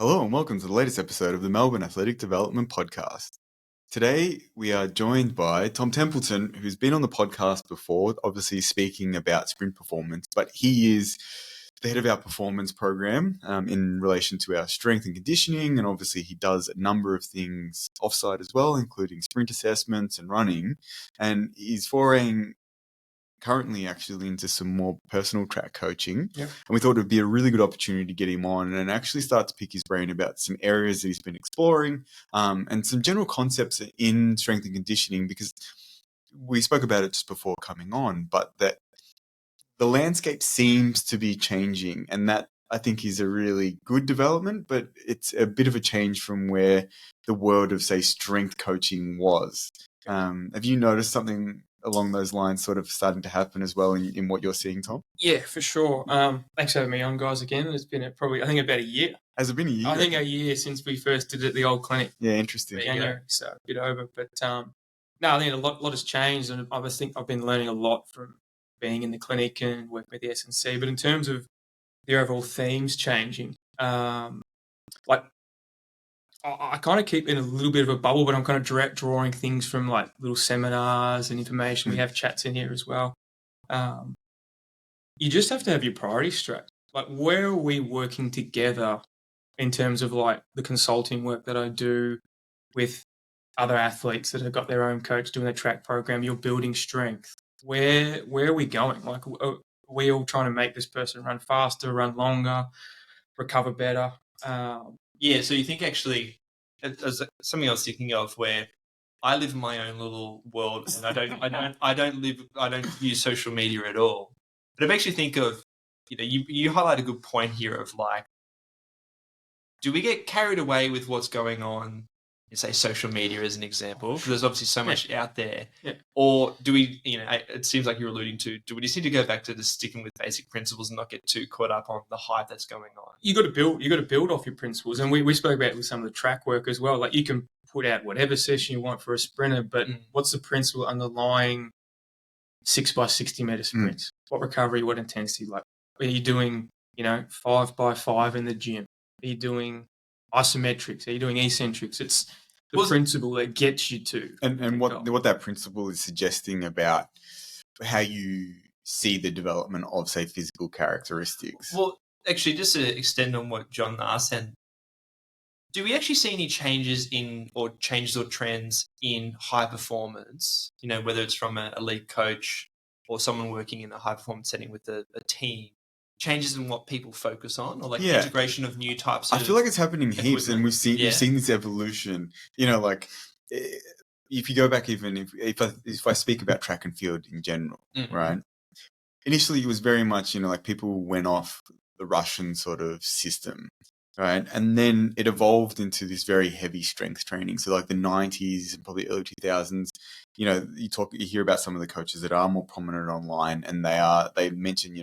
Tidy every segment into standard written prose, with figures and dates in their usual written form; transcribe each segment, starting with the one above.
Hello and welcome to the latest episode of the Melbourne Athletic Development Podcast. Today we are joined by Tom Templeton, who's been on the podcast before, obviously speaking about sprint performance, but he is the head of our performance program in relation to our strength and conditioning, and obviously he does a number of things offsite as well, including sprint assessments and running, and he's foraying currently actually into some more personal track coaching. Yep. And we thought it would be a really good opportunity to get him on and actually start to pick his brain about some areas that he's been exploring and some general concepts in strength and conditioning, because we spoke about it just before coming on, but that the landscape seems to be changing, and that I think is a really good development, but it's a bit of a change from where the world of, say, strength coaching was. Have you noticed something along those lines sort of starting to happen as well in what you're seeing, Tom? Yeah, for sure. Thanks for having me on, guys, again. It's been I think about a year. Has it been a year? I think a year since we first did it at the old clinic. Yeah, interesting. January, so a bit over. But no, I think a lot has changed, and I think I've been learning a lot from being in the clinic and working with the S&C. But in terms of the overall themes changing, like I kind of keep in a little bit of a bubble, but I'm kind of drawing things from like little seminars and information. We have chats in here as well. You just have to have your priorities straight. Like, where are we working together in terms of like the consulting work that I do with other athletes that have got their own coach doing a track program? You're building strength. Where are we going? Like, are we all trying to make this person run faster, run longer, recover better? Yeah, so you think actually, as something I was thinking of, where I live in my own little world, and I don't use social media at all. But it makes you think of, you highlight a good point here of like, do we get carried away with what's going on in, say, social media as an example? Because there's obviously so much out there. Yeah. Or do we, it seems like you're alluding to, do we just need to go back to just sticking with basic principles and not get too caught up on the hype that's going on? You got to build off your principles, and we spoke about it with some of the track work as well. Like, you can put out whatever session you want for a sprinter, but what's the principle underlying 6x60 meter sprints? What recovery, what intensity? Like, are you doing 5x5 in the gym? Are you doing isometrics? Are you doing eccentrics? It's the principle that gets you to. And what that principle is suggesting about how you see the development of, say, physical characteristics. Well, actually, just to extend on what John asked, and do we actually see any changes or trends in high performance, whether it's from a lead coach or someone working in a high performance setting with a team, changes in what people focus on, or integration of new types of I feel like it's happening heaps, and we've seen this evolution. Like, if you go back, even if I speak about track and field in general, right? Initially, it was very much, like people went off the Russian sort of system, right? And then it evolved into this very heavy strength training. So like the 90s and probably early 2000s, you hear about some of the coaches that are more prominent online, and they mention,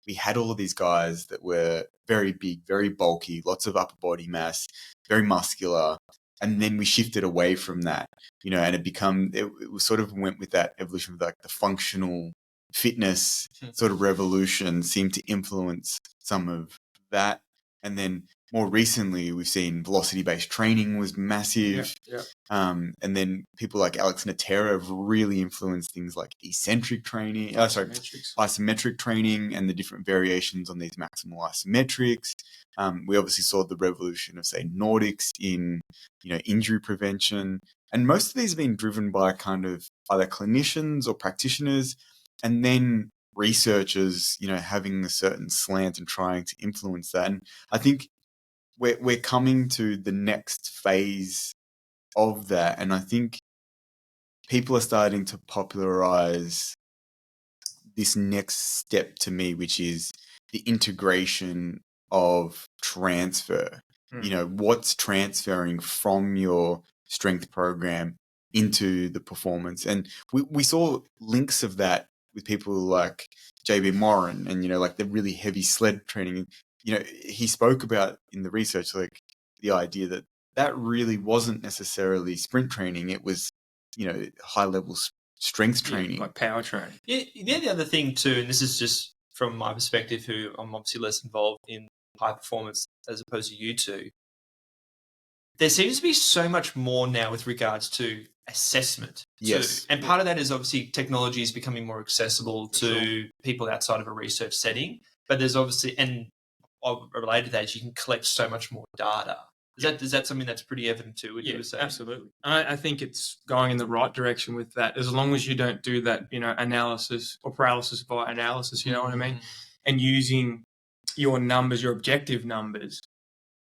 we had all of these guys that were very big, very bulky, lots of upper body mass, very muscular. And then we shifted away from that, and it sort of went with that evolution of like the functional fitness sort of revolution seemed to influence some of that. And then more recently, we've seen velocity-based training was massive. Yeah. And then people like Alex Natera have really influenced things like isometric training and the different variations on these maximal isometrics. We obviously saw the revolution of, say, Nordics in, injury prevention. And most of these have been driven by kind of either clinicians or practitioners, and then researchers, having a certain slant and trying to influence that. And I think we're coming to the next phase of that. And I think people are starting to popularize this next step to me, which is the integration of transfer. What's transferring from your strength program into the performance. And we saw links of that with people like JB Moran and, like the really heavy sled training. He spoke about in the research, like the idea that really wasn't necessarily sprint training. It was, high level strength training. Like power training. Yeah, the other thing too, and this is just from my perspective, who I'm obviously less involved in high performance as opposed to you two, there seems to be so much more now with regards to assessment. Yes. And part of that is obviously technology is becoming more accessible to people outside of a research setting. But there's obviously, and related to that, you can collect so much more data. Is that something that's pretty evident too? What you were saying? Absolutely. I think it's going in the right direction with that, as long as you don't do that, analysis or paralysis by analysis, you know what I mean? And using your numbers, your objective numbers,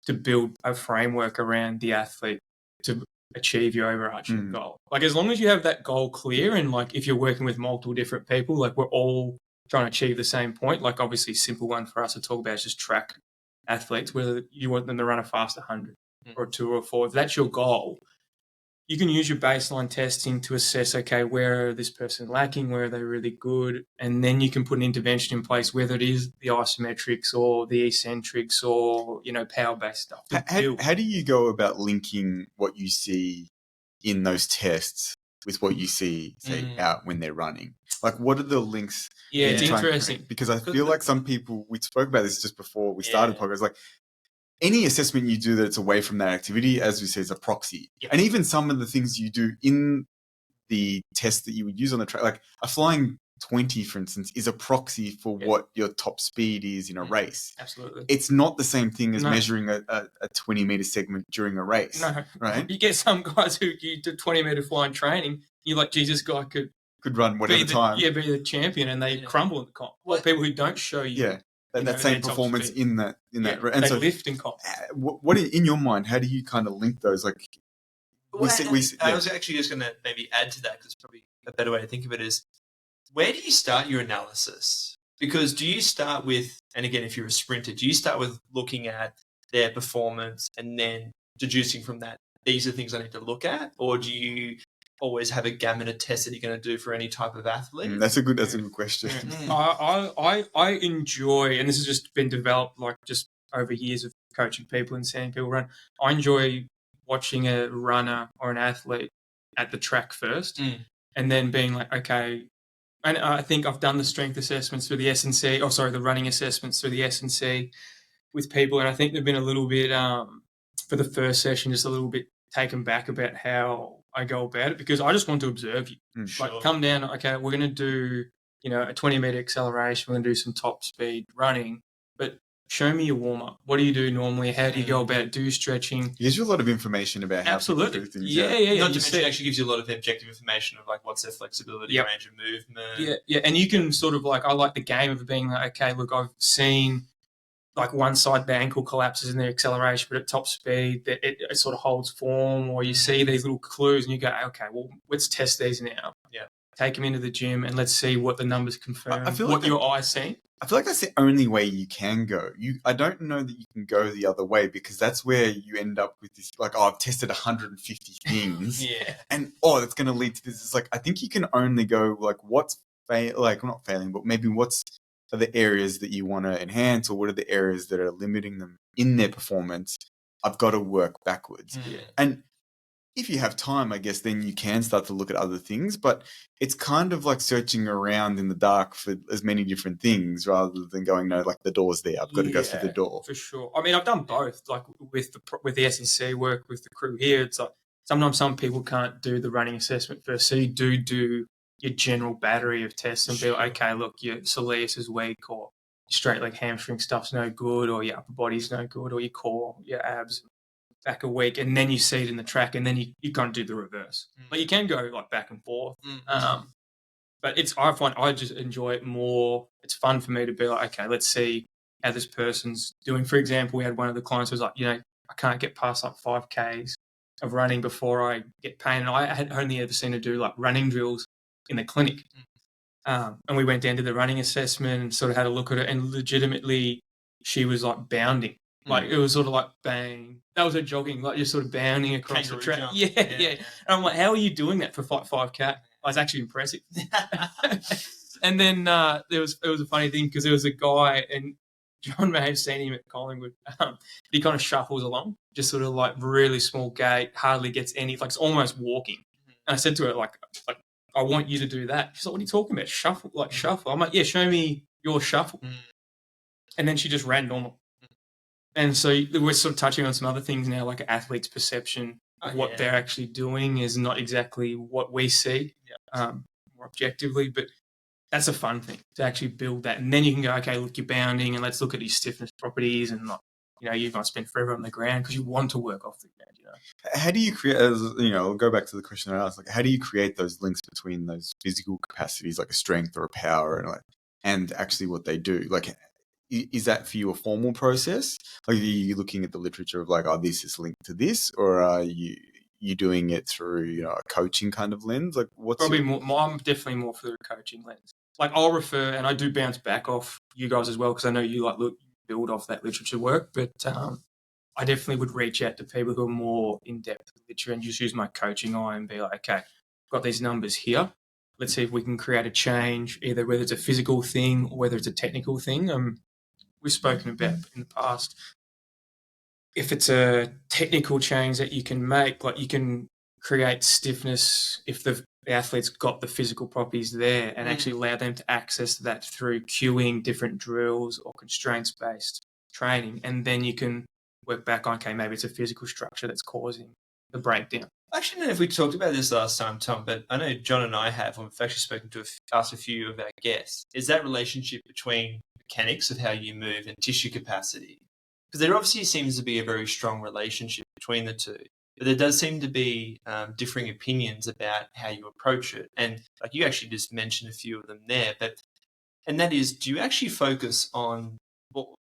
to build a framework around the athlete to achieve your overarching goal. Like, as long as you have that goal clear, and like if you're working with multiple different people, like we're all trying to achieve the same point. Like, obviously, simple one for us to talk about is just track athletes, whether you want them to run a fast 100 or 2 or 4. If that's your goal, you can use your baseline testing to assess, okay, where are this person lacking, where are they really good, and then you can put an intervention in place, whether it is the isometrics or the eccentrics or, power-based stuff. How do you go about linking what you see in those tests with what you see, say, out when they're running? Like, what are the links? Yeah, it's interesting. Because I feel like some people, we spoke about this just before we started the podcast, like, any assessment you do that's away from that activity, as we say, is a proxy. Yeah. And even some of the things you do in the test that you would use on the track, like a flying 20, for instance, is a proxy for what your top speed is in a race. Absolutely. It's not the same thing as measuring a 20-meter segment during a race. No. Right? You get some guys who you do 20-meter flying training, you're like, Jesus, guy could run whatever time. Yeah, be the champion, and they crumble in the comp. What people who don't show you. Yeah. That same performance in that, and they so lift and comp. What in your mind? How do you kind of link those? Like, I was actually just going to maybe add to that, because probably a better way to think of it is, where do you start your analysis? Because do you start with, and again, if you're a sprinter, do you start with looking at their performance and then deducing from that, these are things I need to look at, or do you always have a gamut of tests that you're going to do for any type of athlete? That's a good question. I enjoy, and this has just been developed like just over years of coaching people and seeing people run. I enjoy watching a runner or an athlete at the track first, and then being like, okay. And I think I've done the strength assessments through the S&C, the running assessments through the S&C with people, and I think they've been a little bit for the first session, just a little bit taken back about how I go about it, because I just want to observe you. Like, come down, okay, we're going to do, a 20-meter acceleration, we're going to do some top speed running, but show me your warm-up. What do you do normally? How do you go about it? Do stretching? It gives you a lot of information about how to do things. Yeah. Not to mention, it actually gives you a lot of objective information of like what's their flexibility, range of movement. Yeah, and you can sort of like, I like the game of being like, okay, look, I've seen like one side the ankle collapses in the acceleration, but at top speed it sort of holds form, or you see these little clues and you go, okay, well, let's test these now. Yeah. Take them into the gym and let's see what the numbers confirm, what your eye's seeing. I feel like that's the only way you can go. I don't know that you can go the other way, because that's where you end up with this, like, I've tested 150 things. And, that's going to lead to this. It's like, I think you can only go, like, what's not failing, but maybe what's are the areas that you want to enhance, or what are the areas that are limiting them in their performance. I've got to work backwards. And if you have time, I guess, then you can start to look at other things, but it's kind of like searching around in the dark for as many different things rather than going, no, like, the door's there, I've got to go through the door. For sure. I mean, I've done both, like with the S&C work with the crew here. It's like, sometimes some people can't do the running assessment first, so you do your general battery of tests and be like, okay, look, your soleus is weak, or your straight leg hamstring stuff's no good, or your upper body's no good, or your core, your abs back a week, and then you see it in the track, and then you kind of do the reverse. Like, you can go like back and forth, but I find I just enjoy it more. It's fun for me to be like, okay, let's see how this person's doing. For example, we had one of the clients who was like, I can't get past like 5Ks of running before I get pain, and I had only ever seen her do like running drills in the clinic. And we went down to the running assessment and sort of had a look at it, and legitimately she was like bounding. Like, it was sort of like bang. That was her jogging, like, you're sort of bounding across the track. Yeah. And I'm like, how are you doing that for 5K? It's actually impressive. And then it was a funny thing, because there was a guy, and John may have seen him at Collingwood. He kind of shuffles along, just sort of like really small gait, hardly gets any, like, it's almost walking. And I said to her, like, I want you to do that. She's like, what are you talking about? Shuffle. I'm like, yeah, show me your shuffle. And then she just ran normal. And so we're sort of touching on some other things now, like athletes' perception of what they're actually doing is not exactly what we see more objectively, but that's a fun thing to actually build that. And then you can go, okay, look, you're bounding and let's look at your stiffness properties and not, you might spend forever on the ground because you want to work off the ground, How do you create, I'll go back to the question I asked, like, how do you create those links between those physical capacities, like a strength or a power and actually what they do? Like, is that for you a formal process? Like, are you looking at the literature of like, oh, this is linked to this, or are you doing it through a coaching kind of lens? Like, what's probably more? I'm definitely more for the coaching lens. Like, I'll refer, and I do bounce back off you guys as well because I know you build off that literature work, but I definitely would reach out to people who are more in depth with literature and just use my coaching eye and be like, okay, I've got these numbers here. Let's see if we can create a change, either whether it's a physical thing or whether it's a technical thing. We've spoken about in the past. If it's a technical change that you can make, like you can create stiffness if the athlete's got the physical properties there and actually allow them to access that through cueing different drills or constraints-based training. And then you can work back on, okay, maybe it's a physical structure that's causing the breakdown. I actually don't know if we talked about this last time, Tom, but I know John and I have, and we've actually spoken to asked a few of our guests, is that relationship between mechanics of how you move and tissue capacity. Because there obviously seems to be a very strong relationship between the two. But there does seem to be differing opinions about how you approach it. And like you actually just mentioned a few of them there. And that is, do you actually focus on,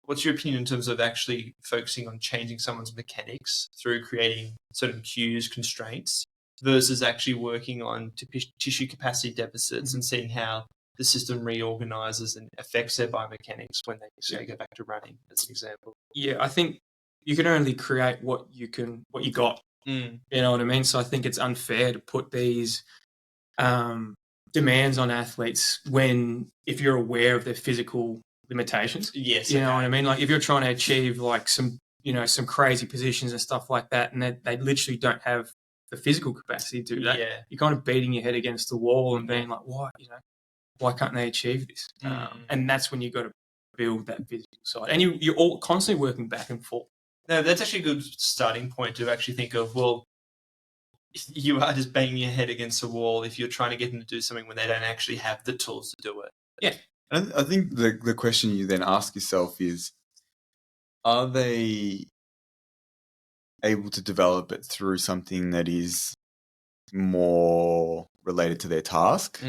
what's your opinion in terms of actually focusing on changing someone's mechanics through creating certain cues, constraints, versus actually working on tissue capacity deficits and seeing how the system reorganizes and affects their biomechanics when they say go back to running, as an example? Yeah, I think you can only create what you got. You know what I mean? So I think it's unfair to put these demands on athletes if you're aware of their physical limitations. Yes. You know what I mean? Like if you're trying to achieve like some crazy positions and stuff like that, and they literally don't have the physical capacity to do that, you're kind of beating your head against the wall and being like, why can't they achieve this? And that's when you've got to build that physical side. And you're all constantly working back and forth. No, that's actually a good starting point to actually think of, well, you are just banging your head against the wall if you're trying to get them to do something when they don't actually have the tools to do it. Yeah. And I think the question you then ask yourself is, are they able to develop it through something that is more related to their task?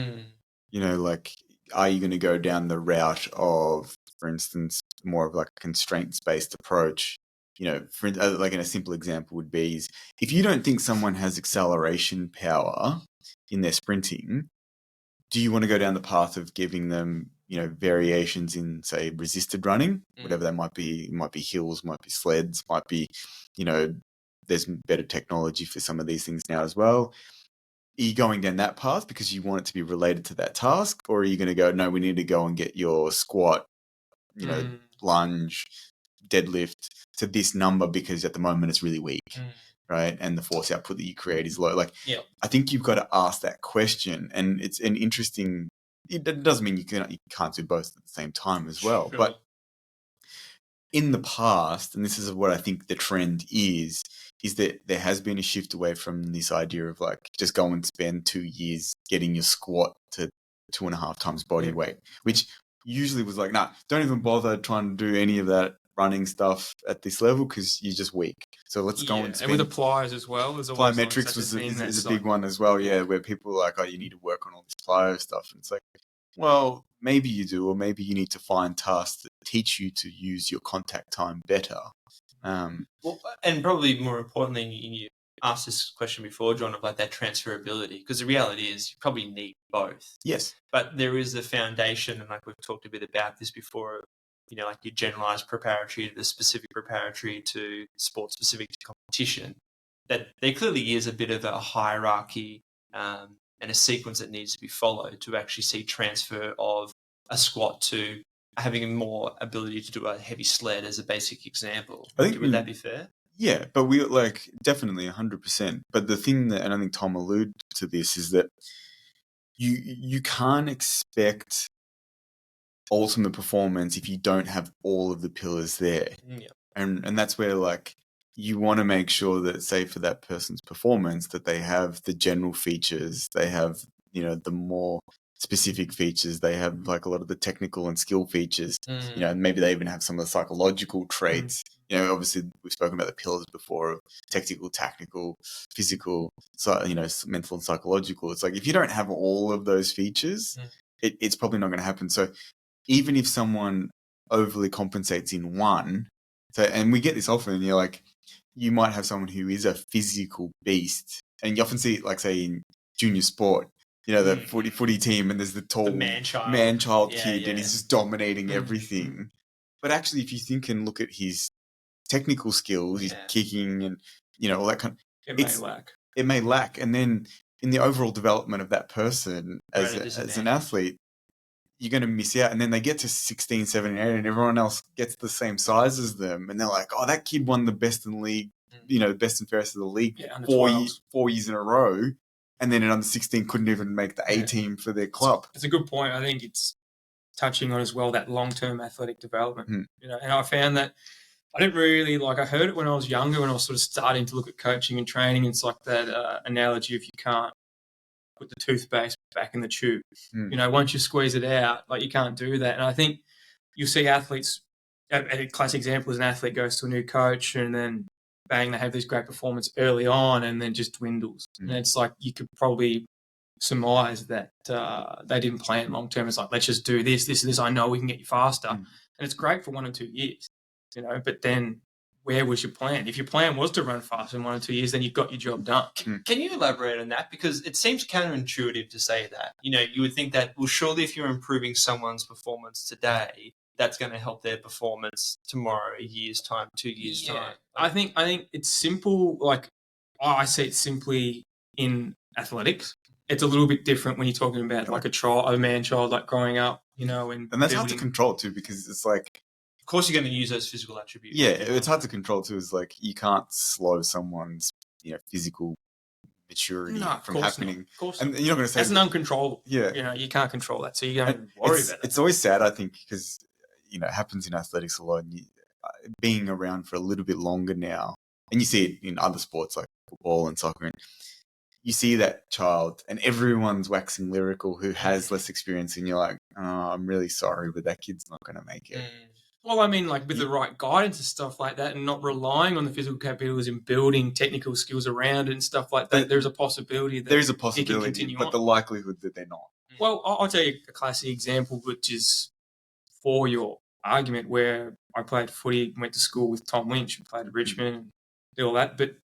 Like, are you going to go down the route of, for instance, more of like a constraints-based approach? Like a simple example would be is if you don't think someone has acceleration power in their sprinting, do you want to go down the path of giving them, variations in, say, resisted running, whatever that might be? It might be hills, might be sleds, might be, there's better technology for some of these things now as well. Are you going down that path because you want it to be related to that task? Or are you going to go, no, we need to go and get your squat, lunge, deadlift to this number because at the moment it's really weak, right? And the force output that you create is low. Like, I think you've got to ask that question, and it's an interesting. It doesn't mean you can't do both at the same time as well. Sure. But in the past, and this is what I think the trend is that there has been a shift away from this idea of like just go and spend 2 years getting your squat to 2.5 times body weight, which usually was like, nah, don't even bother trying to do any of that running stuff at this level because you're just weak. So let's go and spend. And with the pliers as well. Plyometrics is a big one as well, where people are like, oh, you need to work on all this plyo stuff. And it's like, well, maybe you do, or maybe you need to find tasks that teach you to use your contact time better. Well, and probably more importantly, you asked this question before, John, of like that transferability, because the reality is you probably need both. Yes. But there is a foundation, and like we've talked a bit about this before, like your generalized preparatory to the specific preparatory to sport specific to competition, that there clearly is a bit of a hierarchy and a sequence that needs to be followed to actually see transfer of a squat to having more ability to do a heavy sled as a basic example. Would that be fair? Yeah, but we definitely 100%. But the thing that, and I think Tom alluded to this, is that you can't expect ultimate performance if you don't have all of the pillars there. And that's where, like, you want to make sure that, say, for that person's performance, that they have the general features, they have, the more specific features, they have like a lot of the technical and skill features, and maybe they even have some of the psychological traits. Obviously we've spoken about the pillars before of technical, tactical, physical, so, mental and psychological. It's like, if you don't have all of those features, it's probably not going to happen. So even if someone overly compensates in one, and we get this often, you're like, you might have someone who is a physical beast, and you often see it, like, say, in junior sport, the footy team, and there's the tall man-child kid, and he's just dominating everything. But actually, if you think and look at his technical skills, his kicking and, all that kind of... It may lack. And then in the overall development of that person as an athlete, you're going to miss out. And then they get to 16, 17, 18, and everyone else gets the same size as them. And they're like, oh, that kid won the best in the league, best and fairest of the league 4 years in a row. And then at under 16 couldn't even make the A team for their club. It's a good point. I think it's touching on as well that long-term athletic development. And I found that I didn't really, I heard it when I was younger, when I was sort of starting to look at coaching and training. It's like that analogy of you can't put the toothpaste back in the tube. Once you squeeze it out, you can't do that. And I think you'll see athletes, a classic example is an athlete goes to a new coach and then bang, they have this great performance early on and then just dwindles. And it's like, you could probably surmise that they didn't plan long term. It's like, let's just do this, this, and this. I know we can get you faster. And it's great for 1 or 2 years, but then where was your plan? If your plan was to run faster in 1 or 2 years, then you've got your job done. Can you elaborate on that? Because it seems counterintuitive to say that. You would think that, well, surely if you're improving someone's performance today, that's going to help their performance tomorrow, a year's time, 2 years' time. I think it's simple. I see it simply in athletics. It's a little bit different when you're talking about a man-child, growing up, and that's hard to control too, because it's like, of course you're going to use those physical attributes. Yeah, it's hard to control too. Is like, you can't slow someone's physical maturity from happening. Of course, and you're not going to say that's an uncontrollable. Yeah, you can't control that, so you don't worry about it. It's always sad, I think, because it happens in athletics a lot. And being around for a little bit longer now, and you see it in other sports like football and soccer, and you see that child, and everyone's waxing lyrical who has less experience, and you're like, oh, I'm really sorry, but that kid's not going to make it. Well, I mean, with the right guidance and stuff like that, and not relying on the physical capabilities and building technical skills around it and stuff like that, there's a possibility that it can continue but on. The likelihood that they're not. Well, I'll tell you a classic example, which is for your argument, where I played footy, went to school with Tom Lynch, and played at Richmond, and did all that. But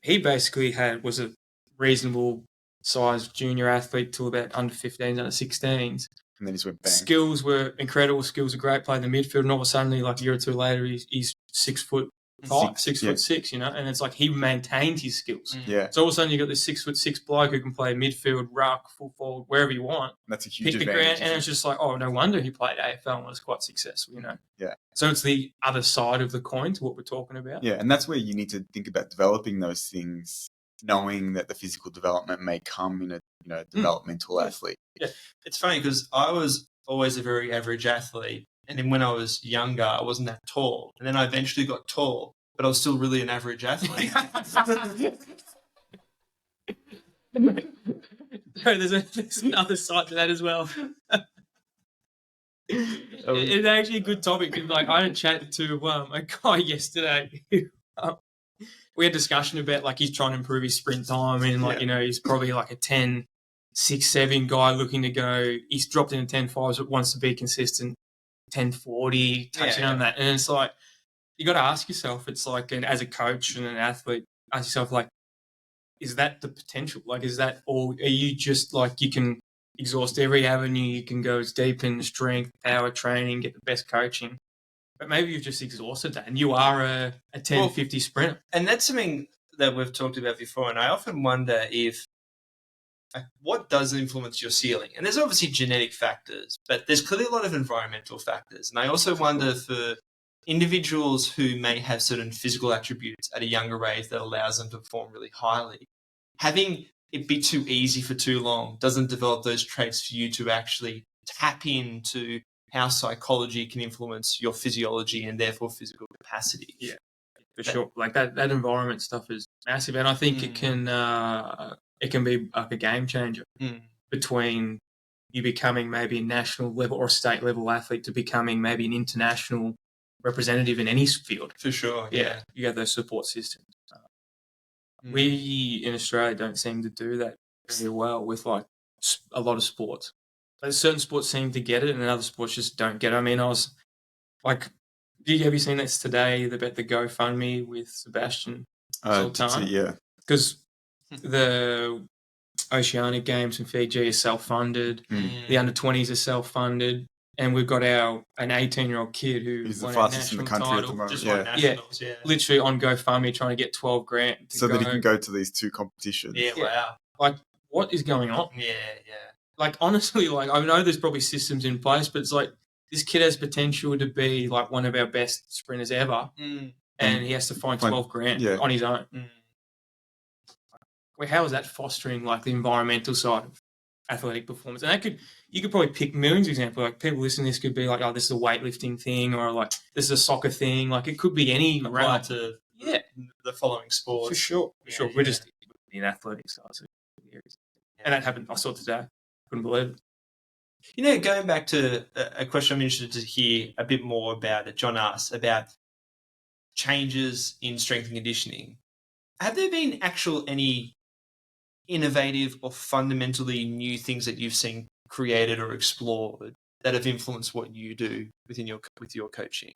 he basically was a reasonable sized junior athlete till about under 15s, under 16s. And then he went bang. Skills were incredible. Skills were great. Played in the midfield, and all of a sudden, a year or two later, he's 6'5", 6'6", and it's like he maintained his skills. Yeah. So all of a sudden, you got this 6'6" bloke who can play midfield, ruck, full forward, wherever you want. That's a huge advantage. The ground, and it's just like, oh, no wonder he played AFL and was quite successful. Yeah. So it's the other side of the coin to what we're talking about. Yeah, and that's where you need to think about developing those things, knowing that the physical development may come in a developmental athlete. Yeah, it's funny because I was always a very average athlete, and then when I was younger, I wasn't that tall, and then I eventually got tall, but I was still really an average athlete. There's another side to that as well. It's actually a good topic because, I had a chat to a guy yesterday who we had a discussion about he's trying to improve his sprint time, and he's probably a 10, 6, 7 guy looking to go. He's dropped into 10.5s but wants to be consistent 10.40, touching on that. And it's like, you got to ask yourself, it's like, and as a coach and an athlete, ask yourself, is that the potential? Is that all? Are you just you can exhaust every avenue, you can go as deep in strength, power training, get the best coaching, but maybe you've just exhausted that and you are a 10.50 sprinter. And that's something that we've talked about before, and I often wonder if what does influence your ceiling? And there's obviously genetic factors, but there's clearly a lot of environmental factors. And I also wonder for individuals who may have certain physical attributes at a younger age that allows them to perform really highly, having it be too easy for too long doesn't develop those traits for you to actually tap into how psychology can influence your physiology and therefore physical capacity. Yeah, for sure. Like that environment stuff is massive, and I think it can be like a game changer between you becoming maybe a national level or state level athlete to becoming maybe an international representative in any field. For sure, yeah. You have those support systems. We in Australia don't seem to do that very well with like a lot of sports. Like, certain sports seem to get it, and other sports just don't get it. I mean, I was like, have you seen this today about the GoFundMe with Sebastian Sultan? Yeah, because the Oceanic Games in Fiji are self-funded. The under-20s are self-funded. And we've got an 18-year-old kid who's the fastest in the country at the moment. Just won nationals, literally on GoFundMe trying to get 12 grand. So that he can go to these 2 competitions. Yeah, wow. Like, what is going on? Yeah. Like, honestly, like, I know there's probably systems in place, but it's like, this kid has potential to be like one of our best sprinters ever. And he has to find 12 grand on his own. Well, how is that fostering like the environmental side of athletic performance? And you could probably pick millions of examples. Like, people listening to this could be like, oh, this is a weightlifting thing, or like this is a soccer thing. Like, it could be any realm to the following sports. For sure. We're just in athletics side. So, and that happened. I saw it today. Couldn't believe it. You know, going back to a question I'm interested to hear a bit more about that John asked about changes in strength and conditioning. Have there been any innovative or fundamentally new things that you've seen created or explored that have influenced what you do with your coaching?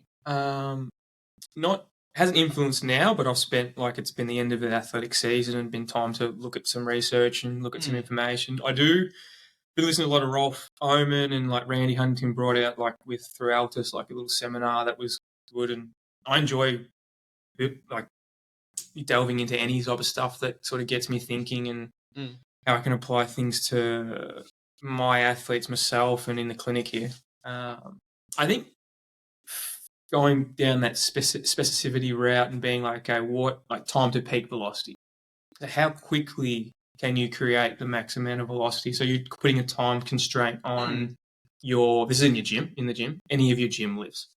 Hasn't influenced now, but I've spent, like, it's been the end of the athletic season and been time to look at some research and look at some information. I do been listening to a lot of Rolf Oman, and like Randy Huntington brought out like with through Altus, like a little seminar that was good, and I enjoy like delving into any type of stuff that sort of gets me thinking and how I can apply things to my athletes, myself, and in the clinic here. I think going down that specificity route and being like, okay, what, like, time to peak velocity? So how quickly can you create the max amount of velocity? So you're putting a time constraint on this is in the gym, any of your gym lifts.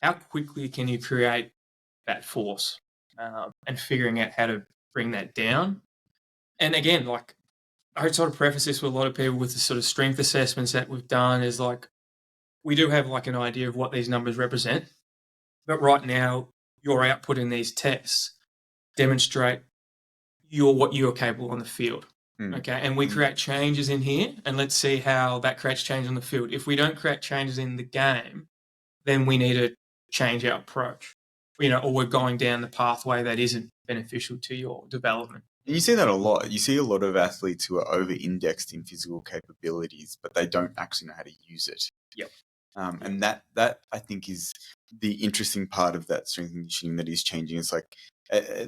How quickly can you create that force, and figuring out how to bring that down? And again, like, I sort of preface this with a lot of people with the sort of strength assessments that we've done is like, we do have like an idea of what these numbers represent, but right now your output in these tests demonstrate what you're capable on the field. Okay, and we create changes in here, and let's see how that creates change on the field. If we don't create changes in the game, then we need to change our approach, or we're going down the pathway that isn't beneficial to your development. And you see that a lot. You see a lot of athletes who are over-indexed in physical capabilities, but they don't actually know how to use it. Yep. And that I think is the interesting part of that strength and conditioning that is changing. It's like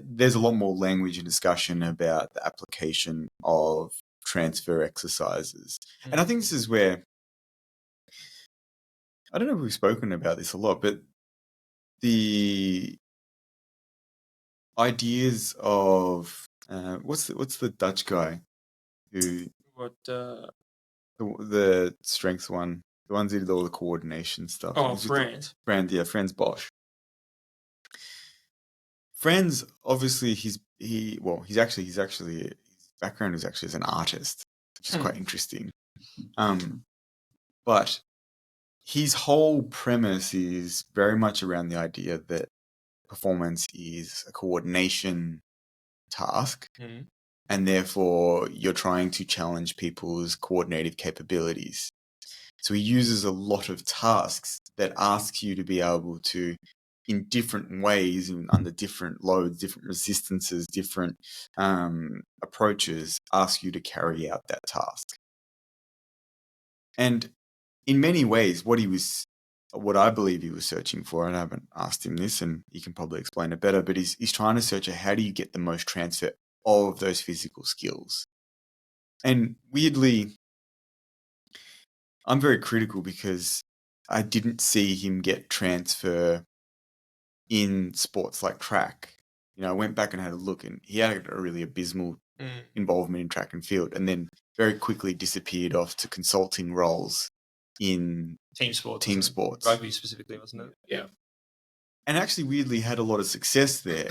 there's a lot more language and discussion about the application of transfer exercises. And I think this is where, I don't know if we've spoken about this a lot, but the ideas of what's the Dutch guy who the strength one, the ones who did all the coordination stuff. Franz. Franz Bosch. Franz, obviously, his background is actually as an artist, which is quite interesting. But his whole premise is very much around the idea that performance is a coordination task, and therefore you're trying to challenge people's coordinative capabilities. So he uses a lot of tasks that ask you to be able to, in different ways and under different loads, different resistances, different approaches, ask you to carry out that task. And in many ways, what I believe he was searching for, and I haven't asked him this, and he can probably explain it better, but he's trying to search out how do you get the most transfer of those physical skills. And weirdly, I'm very critical because I didn't see him get transfer in sports like track. I went back and had a look, and he had a really abysmal involvement in track and field, and then very quickly disappeared off to consulting roles in team sports. Rugby specifically, wasn't it? Yeah. And actually weirdly had a lot of success there.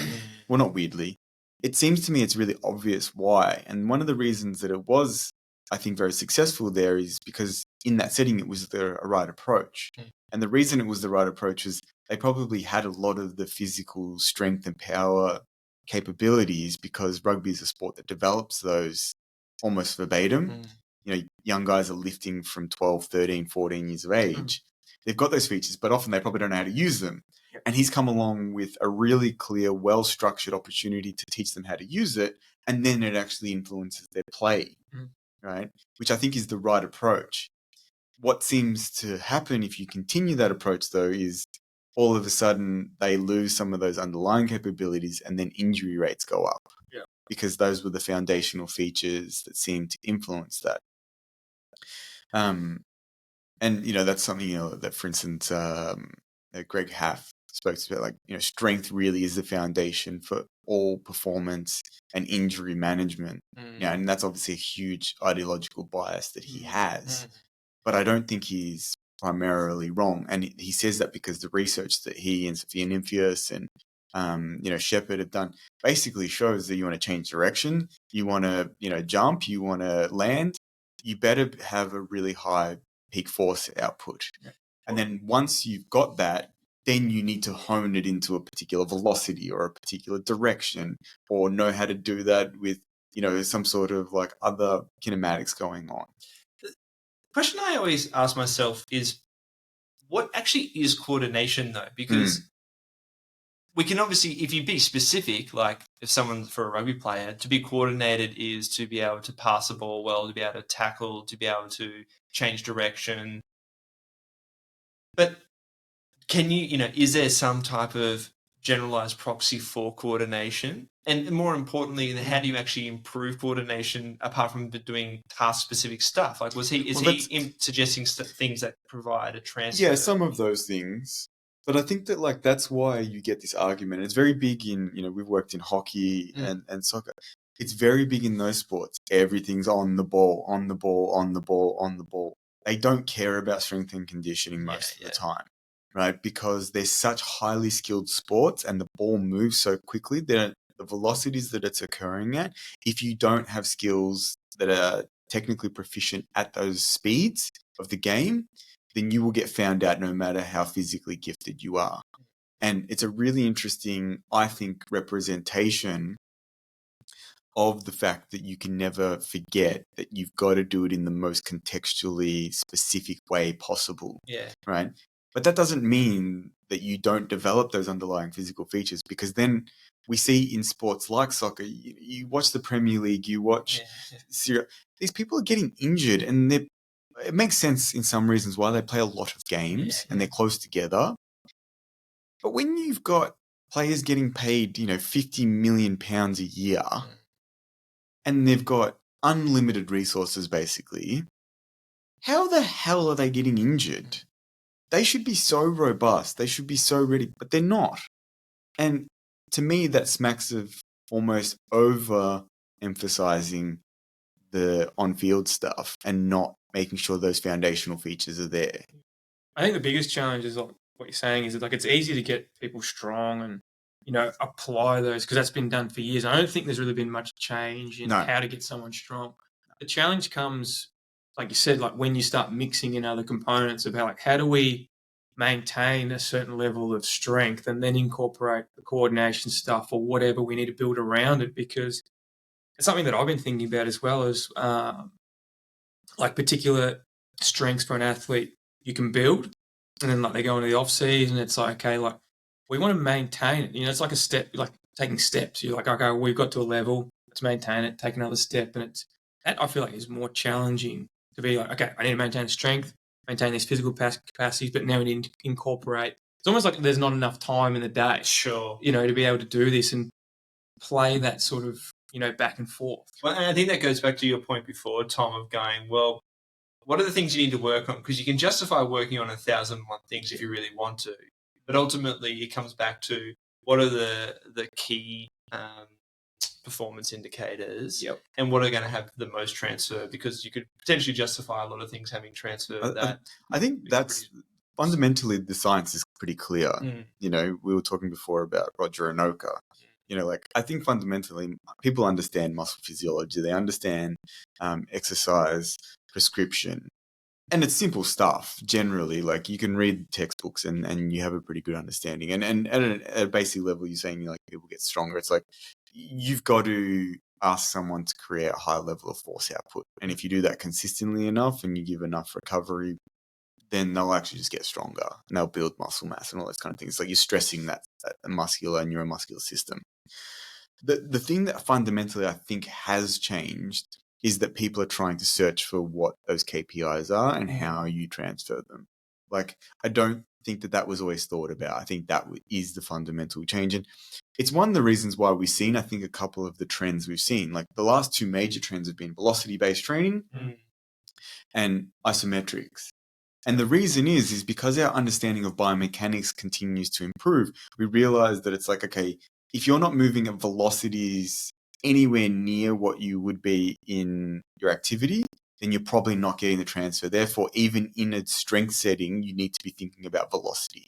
Well, not weirdly. It seems to me it's really obvious why. And one of the reasons that it was, I think, very successful there is because in that setting it was the right approach. And the reason it was the right approach is they probably had a lot of the physical strength and power capabilities because rugby is a sport that develops those almost verbatim. You know, young guys are lifting from 12, 13, 14 years of age. They've got those features, but often they probably don't know how to use them. And he's come along with a really clear, well-structured opportunity to teach them how to use it, and then it actually influences their play, right? Which I think is the right approach. What seems to happen if you continue that approach, though, is all of a sudden they lose some of those underlying capabilities and then injury rates go up. Yeah. Because those were the foundational features that seemed to influence that. And, you know, that's something, you know, that, for instance, Greg Haff spoke about, like, you know, strength really is the foundation for all performance and injury management. Yeah, and that's obviously a huge ideological bias that he has. But I don't think he's primarily wrong. And he says that because the research that he and Sophia Nymphius and, you know, Shepard have done basically shows that you want to change direction, you want to, you know, jump, you want to land, you better have a really high peak force output. And then once you've got that, then you need to hone it into a particular velocity or a particular direction, or know how to do that with, you know, some sort of like other kinematics going on. The question I always ask myself is, what actually is coordination though? Because we can obviously, if you be specific, like if someone for a rugby player, to be coordinated is to be able to pass the ball well, to be able to tackle, to be able to change direction. But can you, you know, is there some type of generalized proxy for coordination? And more importantly, how do you actually improve coordination apart from doing task-specific stuff? Like, is he suggesting things that provide a transfer? Yeah, some of those things. But I think that, like, that's why you get this argument. It's very big in, you know, we've worked in hockey and soccer. It's very big in those sports. Everything's on the ball, on the ball, on the ball, on the ball. They don't care about strength and conditioning most of the time, right? Because they're such highly skilled sports and the ball moves so quickly that the velocities that it's occurring at, if you don't have skills that are technically proficient at those speeds of the game, then you will get found out no matter how physically gifted you are. And it's a really interesting, I think, representation of the fact that you can never forget that you've got to do it in the most contextually specific way possible. Yeah. Right? But that doesn't mean that you don't develop those underlying physical features, because then we see in sports like soccer, you watch the Premier League, you watch Syria, these people are getting injured, and it makes sense in some reasons why they play a lot of games and they're close together. But when you've got players getting paid, you know, £50 million a year, and they've got unlimited resources basically, how the hell are they getting injured? They should be so robust. They should be so ready, but they're not. And to me, that smacks of almost over-emphasizing the on-field stuff and not making sure those foundational features are there. I think the biggest challenge is, like what you're saying, is that, like, it's easy to get people strong and, you know, apply those, because that's been done for years. I don't think there's really been much change in how to get someone strong. The challenge comes, like you said, like when you start mixing in other components of how do we maintain a certain level of strength and then incorporate the coordination stuff or whatever we need to build around it, because it's something that I've been thinking about as well as like particular strengths for an athlete you can build, and then like they go into the off season, it's like, okay, like we want to maintain it. You know, it's like a step, like taking steps. You're like, okay, we've got to a level, let's maintain it, take another step. And it's that I feel like is more challenging to be like, okay, I need to maintain strength, maintain these physical capacities, but now we need to incorporate. It's almost like there's not enough time in the day, you know, to be able to do this and play that sort of, you know, back and forth. Well, and I think that goes back to your point before, Tom, of going, well, what are the things you need to work on? Because you can justify working on 1,001 things if you really want to, but ultimately it comes back to what are the key performance indicators Yep. and what are going to have the most transfer, because you could potentially justify a lot of things having transfer. I think that's fundamentally the science is pretty clear. You know, we were talking before about Roger and Oka. You know, like I think fundamentally people understand muscle physiology. They understand exercise prescription. And it's simple stuff, generally. Like, you can read textbooks and you have a pretty good understanding. And at a basic level, you're saying, like, people get stronger. It's like you've got to ask someone to create a high level of force output. And if you do that consistently enough and you give enough recovery, then they'll actually just get stronger and they'll build muscle mass and all those kind of things. It's like you're stressing that muscular and neuromuscular system. The thing that fundamentally I think has changed is that people are trying to search for what those KPIs are and how you transfer them. Like, I don't think that was always thought about. I think that is the fundamental change. And it's one of the reasons why we've seen, I think, a couple of the trends we've seen. Like, the last two major trends have been velocity-based training and isometrics. And the reason is because our understanding of biomechanics continues to improve. We realize that it's like, okay, if you're not moving at velocities anywhere near what you would be in your activity, then you're probably not getting the transfer. Therefore, even in a strength setting, you need to be thinking about velocity.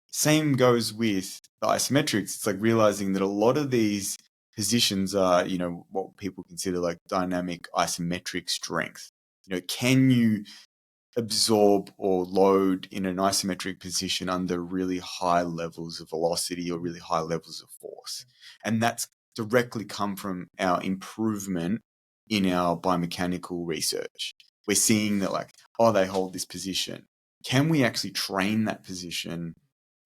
Same goes with the isometrics. It's like realizing that a lot of these positions are, you know, what people consider like dynamic isometric strength. You know, can you absorb or load in an isometric position under really high levels of velocity or really high levels of force? And that's directly come from our improvement in our biomechanical research. We're seeing that, like, oh, they hold this position. Can we actually train that position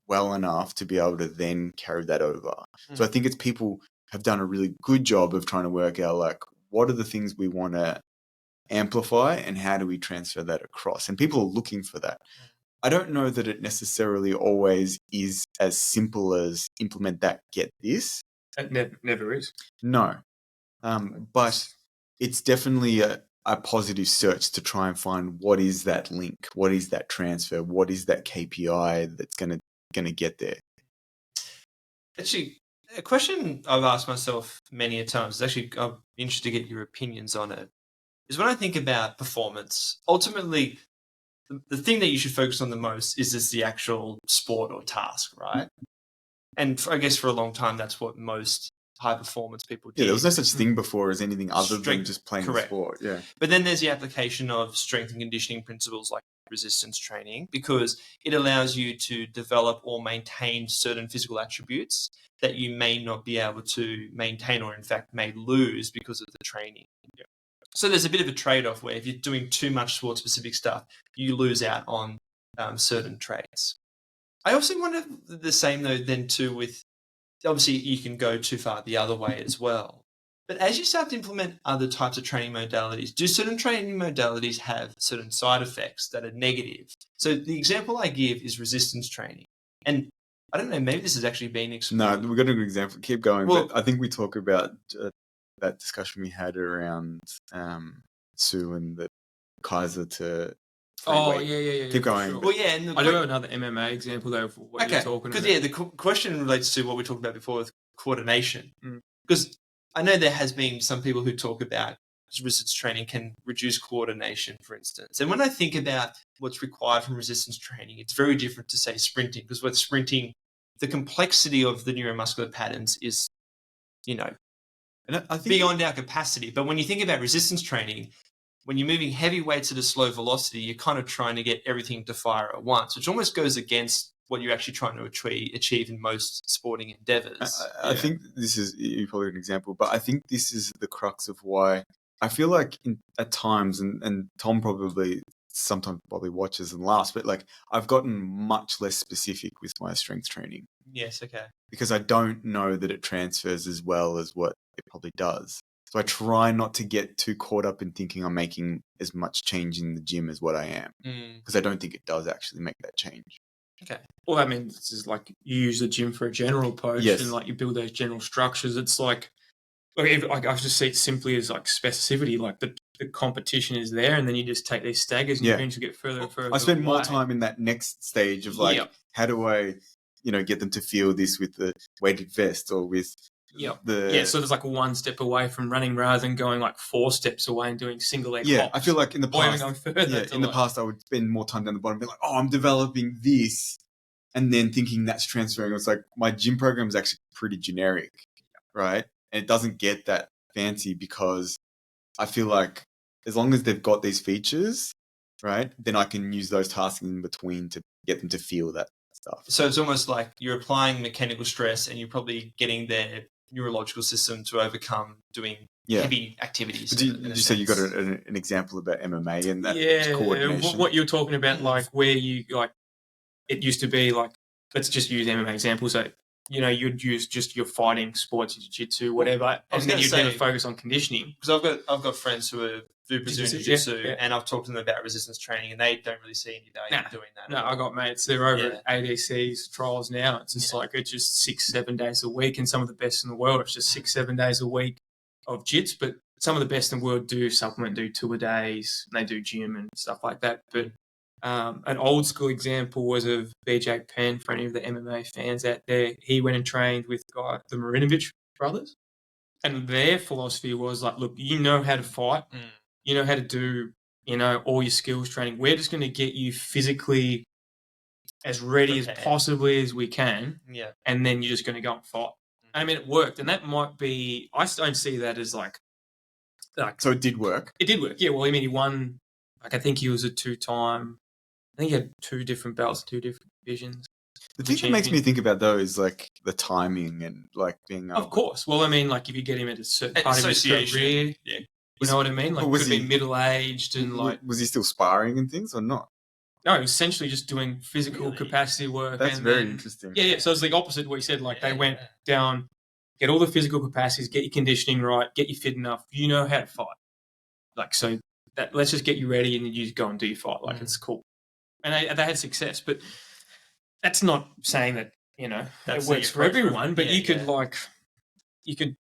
well enough to be able to then carry that over? So I think it's people have done a really good job of trying to work out, like, what are the things we want to amplify and how do we transfer that across? And people are looking for that. I don't know that it necessarily always is as simple as implement that, get this. It never is. No. But it's definitely a positive search to try and find what is that link, what is that transfer, what is that KPI that's going to get there. Actually, a question I've asked myself many a times, actually I'm interested to get your opinions on it, is when I think about performance, ultimately the thing that you should focus on the most is just the actual sport or task, right? And I guess for a long time, that's what most high performance people did. Yeah, there was no such thing before as anything other than just playing the sport. Yeah. But then there's the application of strength and conditioning principles like resistance training, because it allows you to develop or maintain certain physical attributes that you may not be able to maintain, or in fact may lose because of the training. Yeah. So there's a bit of a trade-off where if you're doing too much sport-specific stuff, you lose out on certain traits. I also wonder the same though then too with, obviously you can go too far the other way as well. But as you start to implement other types of training modalities, do certain training modalities have certain side effects that are negative? So the example I give is resistance training. And I don't know, maybe this has actually been explored. No, we've got a good example. Keep going. Well, but I think we talk about that discussion we had around Sue and the Kaiser to... Yeah. Keep going. Sure. Well, yeah. And I do have another MMA example though for what you're talking about. Because, yeah, the question relates to what we talked about before with coordination. Because I know there has been some people who talk about resistance training can reduce coordination, for instance. And when I think about what's required from resistance training, it's very different to, say, sprinting. Because with sprinting, the complexity of the neuromuscular patterns is, you know, and I think beyond our capacity. But when you think about resistance training, when you're moving heavy weights at a slow velocity, you're kind of trying to get everything to fire at once, which almost goes against what you're actually trying to achieve in most sporting endeavors. I think this is probably an example, but I think this is the crux of why I feel like at times, and Tom probably sometimes watches and laughs, but like I've gotten much less specific with my strength training. Yes, okay. Because I don't know that it transfers as well as what it probably does. So I try not to get too caught up in thinking I'm making as much change in the gym as what I am. Because I don't think it does actually make that change. Okay. All that means is like you use the gym for a general approach and like you build those general structures. It's like I just see it simply as like specificity, like the competition is there and then you just take these staggers and you eventually get further and further. I spend more time in that next stage of like, how do I, get them to feel this with the weighted vest or with So there's like one step away from running rather than going like 4 steps away and doing single leg hops. I feel like in the past, going further in the past, I would spend more time down the bottom, be like, oh, I'm developing this, and then thinking that's transferring. It's like my gym program is actually pretty generic, right? And it doesn't get that fancy because I feel like as long as they've got these features, right, then I can use those tasks in between to get them to feel that stuff. So it's almost like you're applying mechanical stress and you're probably getting their neurological system to overcome doing heavy activities. Did you say you got an example about MMA and that coordination? What you're talking about, like where you like, it used to be like, let's just use MMA examples. So, you'd use just your fighting sports, jiu-jitsu, whatever, and then you'd never focus on conditioning. Because I've got friends who do Brazilian jiu-jitsu, and I've talked to them about resistance training, and they don't really see any value in doing that. No, I got mates. They're over at ADC's trials now. It's just like it's just 6-7 days a week, and some of the best in the world. It's just 6-7 days a week of jits, but some of the best in the world do 2-a-days, and they do gym and stuff like that. But an old school example was of BJ Penn, for any of the MMA fans out there. He went and trained with the Marinovich brothers, and their philosophy was like, look, you know how to fight, you know how to do, all your skills training. We're just going to get you physically as ready as possibly as we can, and then you're just going to go and fight. I mean, it worked, and that might be. I don't see that as like. So it did work. It did work. Yeah. Well, I mean, he won. Like I think he was a 2-time. I think he had 2 different belts, 2 different divisions. The thing that makes me think about though is like the timing and like being. Of course. Well, I mean, like if you get him at a certain part of his career, you know what I mean. Like could be middle aged and like. Was he still sparring and things or not? No, essentially just doing physical capacity work. That's very interesting. Yeah. So it's the opposite of what you said. Like they went down, get all the physical capacities, get your conditioning right, get you fit enough. You know how to fight. Like so, let's just get you ready and then you just go and do your fight. Like it's cool. And they had success, but that's not saying that it works for everyone. But you could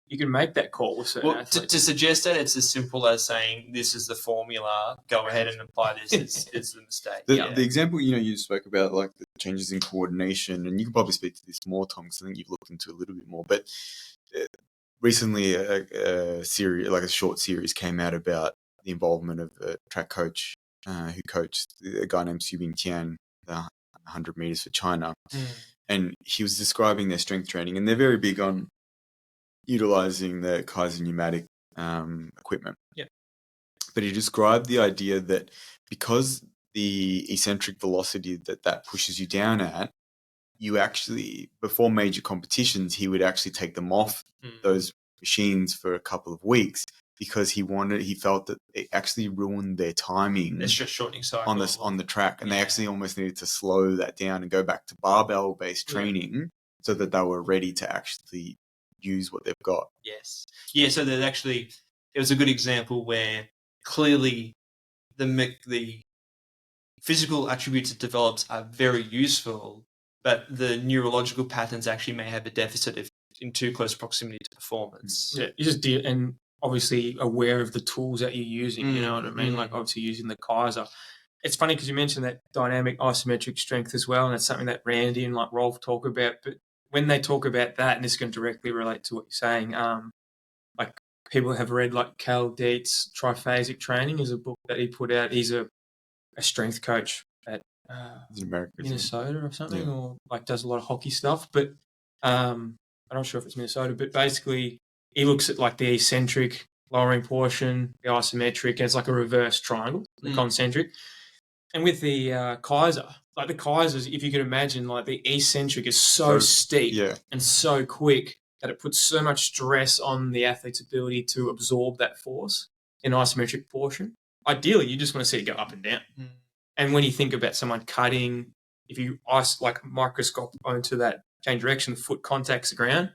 you can make that call with certain athletes. To suggest that it's as simple as saying this is the formula, go ahead and apply this. It's the mistake. The example you spoke about, like the changes in coordination, and you can probably speak to this more, Tom, because I think you've looked into it a little bit more. But recently, a series, like a short series, came out about the involvement of a track coach who coached a guy named Xu Bingtian, the 100 meters for China. And he was describing their strength training, and they're very big on utilizing the Kaiser pneumatic equipment. Yeah. But he described the idea that because the eccentric velocity that pushes you down at, you actually, before major competitions, he would actually take them off those machines for a couple of weeks because he felt that it actually ruined their timing. It's just shortening cycle on the track, and they actually almost needed to slow that down and go back to barbell-based training so that they were ready to actually use what they've got. Yes. Yeah, so that actually, it was a good example where clearly the physical attributes it develops are very useful, but the neurological patterns actually may have a deficit if in too close proximity to performance. Yeah, you just and obviously aware of the tools that you're using, you know what I mean? Like obviously using the Kaiser. It's funny because you mentioned that dynamic isometric strength as well, and it's something that Randy and like Rolf talk about, but when they talk about that, and this can directly relate to what you're saying, like people have read like Cal Dietz' Triphasic Training is a book that he put out. He's a strength coach at Minnesota or something, or like does a lot of hockey stuff. But I'm not sure if it's Minnesota, but basically he looks at like the eccentric lowering portion, the isometric, as like a reverse triangle, the concentric. And with the Kaiser, like the Kaisers, if you could imagine, like the eccentric is so steep and so quick that it puts so much stress on the athlete's ability to absorb that force in isometric portion. Ideally, you just want to see it go up and down. And when you think about someone cutting, if you like microscope onto that change direction, the foot contacts the ground.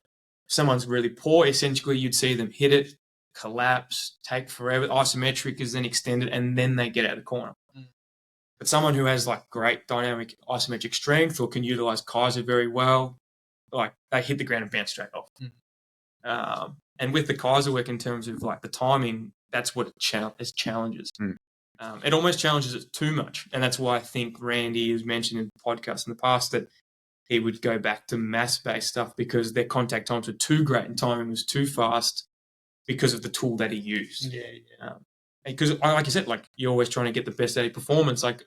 If someone's really poor, essentially you'd see them hit it, collapse, take forever. Isometric is then extended, and then they get out of the corner. But someone who has like great dynamic isometric strength or can utilize Kaiser very well, like they hit the ground and bounce straight off. And with the Kaiser work in terms of like the timing, that's what it challenges. It almost challenges it too much. And that's why I think Randy has mentioned in podcasts in the past that he would go back to mass-based stuff because their contact times were too great and timing was too fast because of the tool that he used. Because, like you said, like you're always trying to get the best out of your performance. Like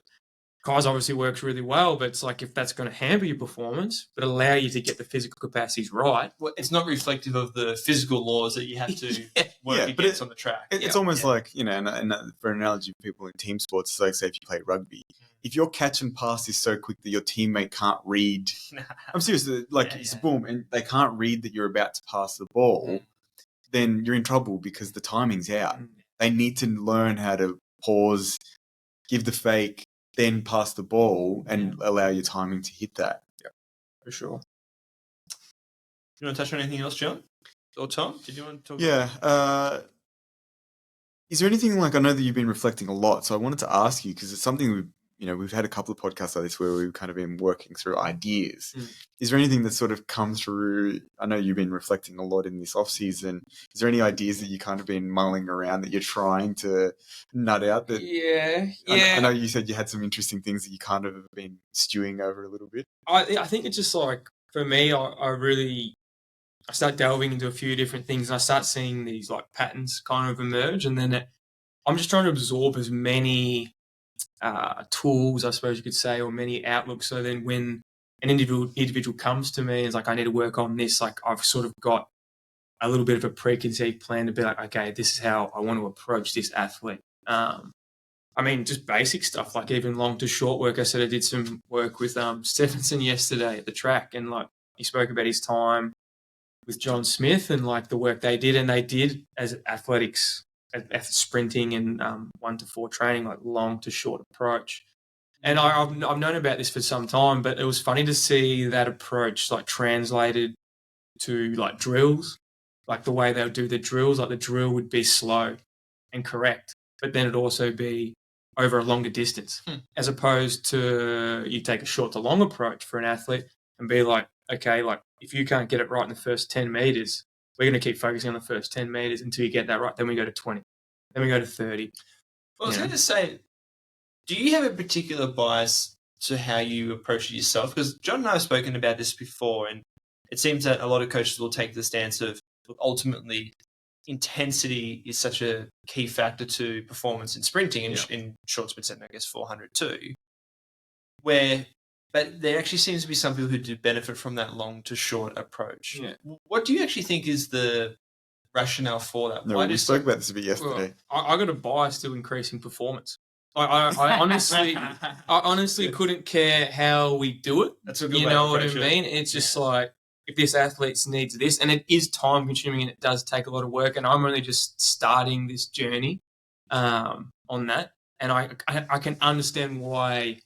Kaiser obviously works really well, but it's like if that's going to hamper your performance, but allow you to get the physical capacities right. Well, it's not reflective of the physical laws that you have to work against on the track. It's almost like, you know, and for an analogy of people in team sports, it's like, say, if you play rugby, if your catch and pass is so quick that your teammate can't read, I'm serious, like it's boom, and they can't read that you're about to pass the ball, then you're in trouble because the timing's out. They need to learn how to pause, give the fake, then pass the ball and allow your timing to hit that. Yeah, for sure. You want to touch on anything else, John? Or Tom? Did you want to talk about? Is there anything, like, I know that you've been reflecting a lot, so I wanted to ask you, because it's something we've had a couple of podcasts like this where we've kind of been working through ideas. Is there anything that's sort of come through? I know you've been reflecting a lot in this off season. Is there any ideas that you kind of been mulling around that you're trying to nut out? That I know you said you had some interesting things that you kind of have been stewing over a little bit. I think it's just like, for me, I start delving into a few different things and I start seeing these like patterns kind of emerge, and then I'm just trying to absorb as many tools, I suppose you could say, or many outlooks. So then when an individual comes to me and is like, I need to work on this, like I've sort of got a little bit of a preconceived plan to be like, okay, this is how I want to approach this athlete. I mean, just basic stuff, like even long to short work. I said I did some work with Stephenson yesterday at the track, and like he spoke about his time with John Smith and like the work they did, and they did as athletics, sprinting and 1 to 4 training, like long to short approach. And I've known about this for some time, but it was funny to see that approach like translated to like drills, like the way they would do the drills. Like the drill would be slow and correct, but then it'd also be over a longer distance, as opposed to you take a short to long approach for an athlete and be like, okay, like if you can't get it right in the first 10 meters, we're going to keep focusing on the first 10 meters until you get that right. Then we go to 20. Then we go to 30. Well, I was going to say, do you have a particular bias to how you approach it yourself? Because John and I have spoken about this before, and it seems that a lot of coaches will take the stance of, ultimately, intensity is such a key factor to performance in sprinting and in short sprint setting, I guess 400 too, but there actually seems to be some people who do benefit from that long to short approach. Yeah. What do you actually think is the rationale for that? No, we spoke about this a bit yesterday. Well, I got a bias to increasing performance. I honestly couldn't care how we do it. That's a good You know what I mean? It's just like, if this athlete needs this, and it is time consuming and it does take a lot of work, and I'm only just starting this journey on that. And I can understand why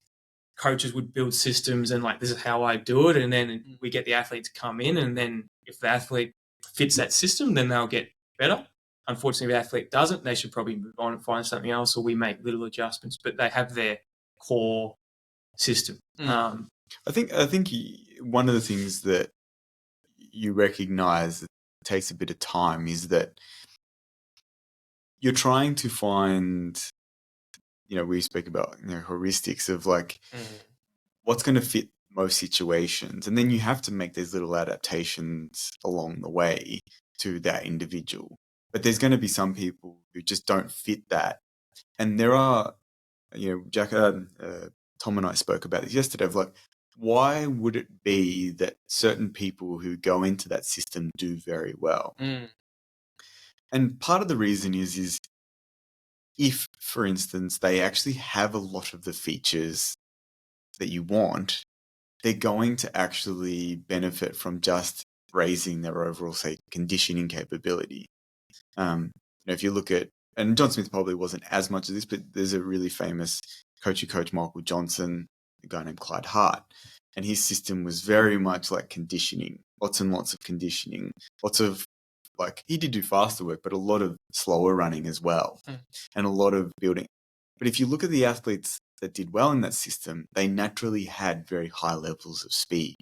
coaches would build systems and like, this is how I do it. And then we get the athlete to come in, and then if the athlete fits that system, then they'll get better. Unfortunately, if the athlete doesn't, they should probably move on and find something else, or we make little adjustments, but they have their core system. I think one of the things that you recognize that takes a bit of time is that you're trying to find, we speak about heuristics of like what's going to fit most situations, and then you have to make these little adaptations along the way to that individual. But there's going to be some people who just don't fit that, and there are, Jack, Tom and I spoke about this yesterday of like, why would it be that certain people who go into that system do very well? And part of the reason is if, for instance, they actually have a lot of the features that you want, they're going to actually benefit from just raising their overall, say, conditioning capability. If you look at, and John Smith probably wasn't as much of this, but there's a really famous coach who coached Michael Johnson, a guy named Clyde Hart, and his system was very much like conditioning, lots and lots of conditioning, lots of like, he did do faster work, but a lot of slower running as well, and a lot of building. But if you look at the athletes that did well in that system, they naturally had very high levels of speed,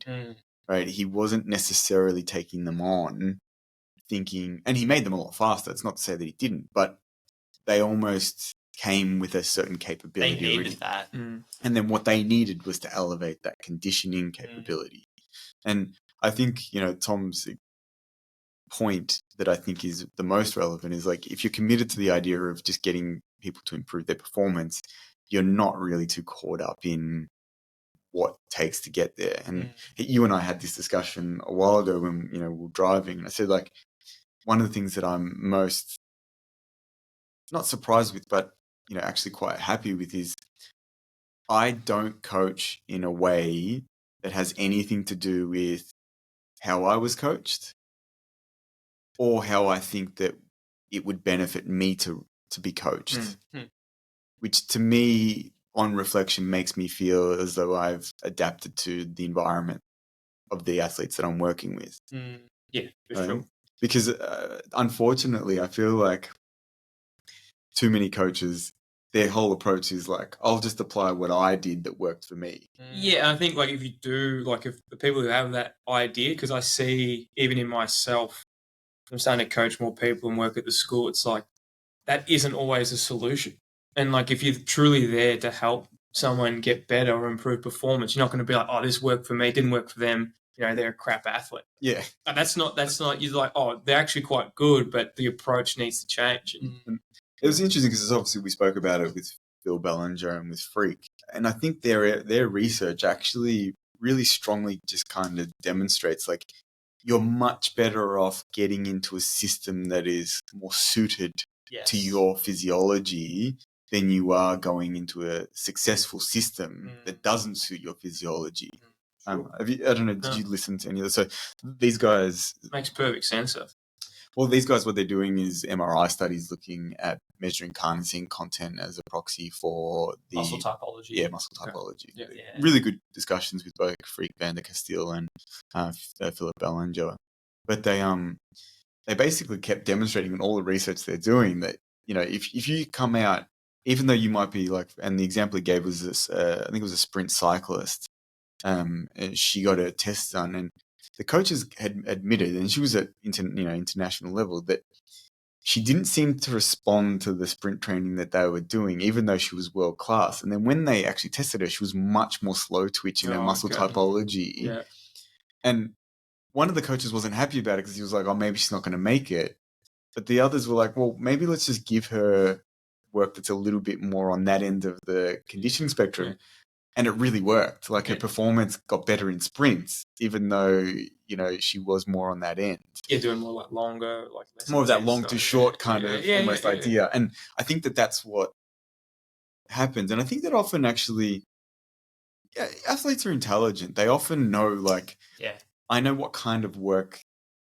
right? He wasn't necessarily taking them on thinking, and he made them a lot faster. It's not to say that he didn't, but they almost came with a certain capability. They needed that. And then what they needed was to elevate that conditioning capability. And I think, Tom's point that I think is the most relevant is like, if you're committed to the idea of just getting people to improve their performance, you're not really too caught up in what it takes to get there. And you and I had this discussion a while ago when, we were driving, and I said, like, one of the things that I'm most not surprised with, but, actually quite happy with is I don't coach in a way that has anything to do with how I was coached or how I think that it would benefit me to be coached, which to me, on reflection, makes me feel as though I've adapted to the environment of the athletes that I'm working with. Yeah, for sure. Because unfortunately, I feel like too many coaches, their whole approach is like, I'll just apply what I did that worked for me. Yeah, I think like if you do, like if the people who have that idea, because I see even in myself, I'm starting to coach more people and work at the school, it's like that isn't always a solution. And like if you're truly there to help someone get better or improve performance, you're not going to be like, oh, this worked for me, didn't work for them. They're a crap athlete. Yeah. And that's not, you're like, oh, they're actually quite good, but the approach needs to change. And it was interesting because obviously we spoke about it with Phil Bellinger and with Freak. And I think their research actually really strongly just kind of demonstrates like you're much better off getting into a system that is more suited to your physiology than you are going into a successful system that doesn't suit your physiology. Sure. I don't know, did you listen to any of this? So these guys... Makes perfect sense. Well, these guys, what they're doing is MRI studies looking at measuring carnosine content as a proxy for the... muscle typology. Yeah, muscle typology. Yeah. Really good discussions with both Freak van der Kasteel and Philip Bellinger. But they basically kept demonstrating in all the research they're doing that, if you come out, even though you might be like, and the example he gave was this, I think it was a sprint cyclist, and she got her test done, and the coaches had admitted, and she was at international level, that she didn't seem to respond to the sprint training that they were doing, even though she was world class. And then when they actually tested her, she was much more slow twitch in her muscle typology. Yeah. And one of the coaches wasn't happy about it because he was like, oh, maybe she's not going to make it. But the others were like, well, maybe let's just give her work that's a little bit more on that end of the conditioning spectrum. Yeah. And it really worked. Like her performance got better in sprints, even though, she was more on that end. Yeah, doing more like longer, like less more of that long to short kind of almost idea. And I think that that's what happens. And I think that often actually, athletes are intelligent. They often know, like, I know what kind of work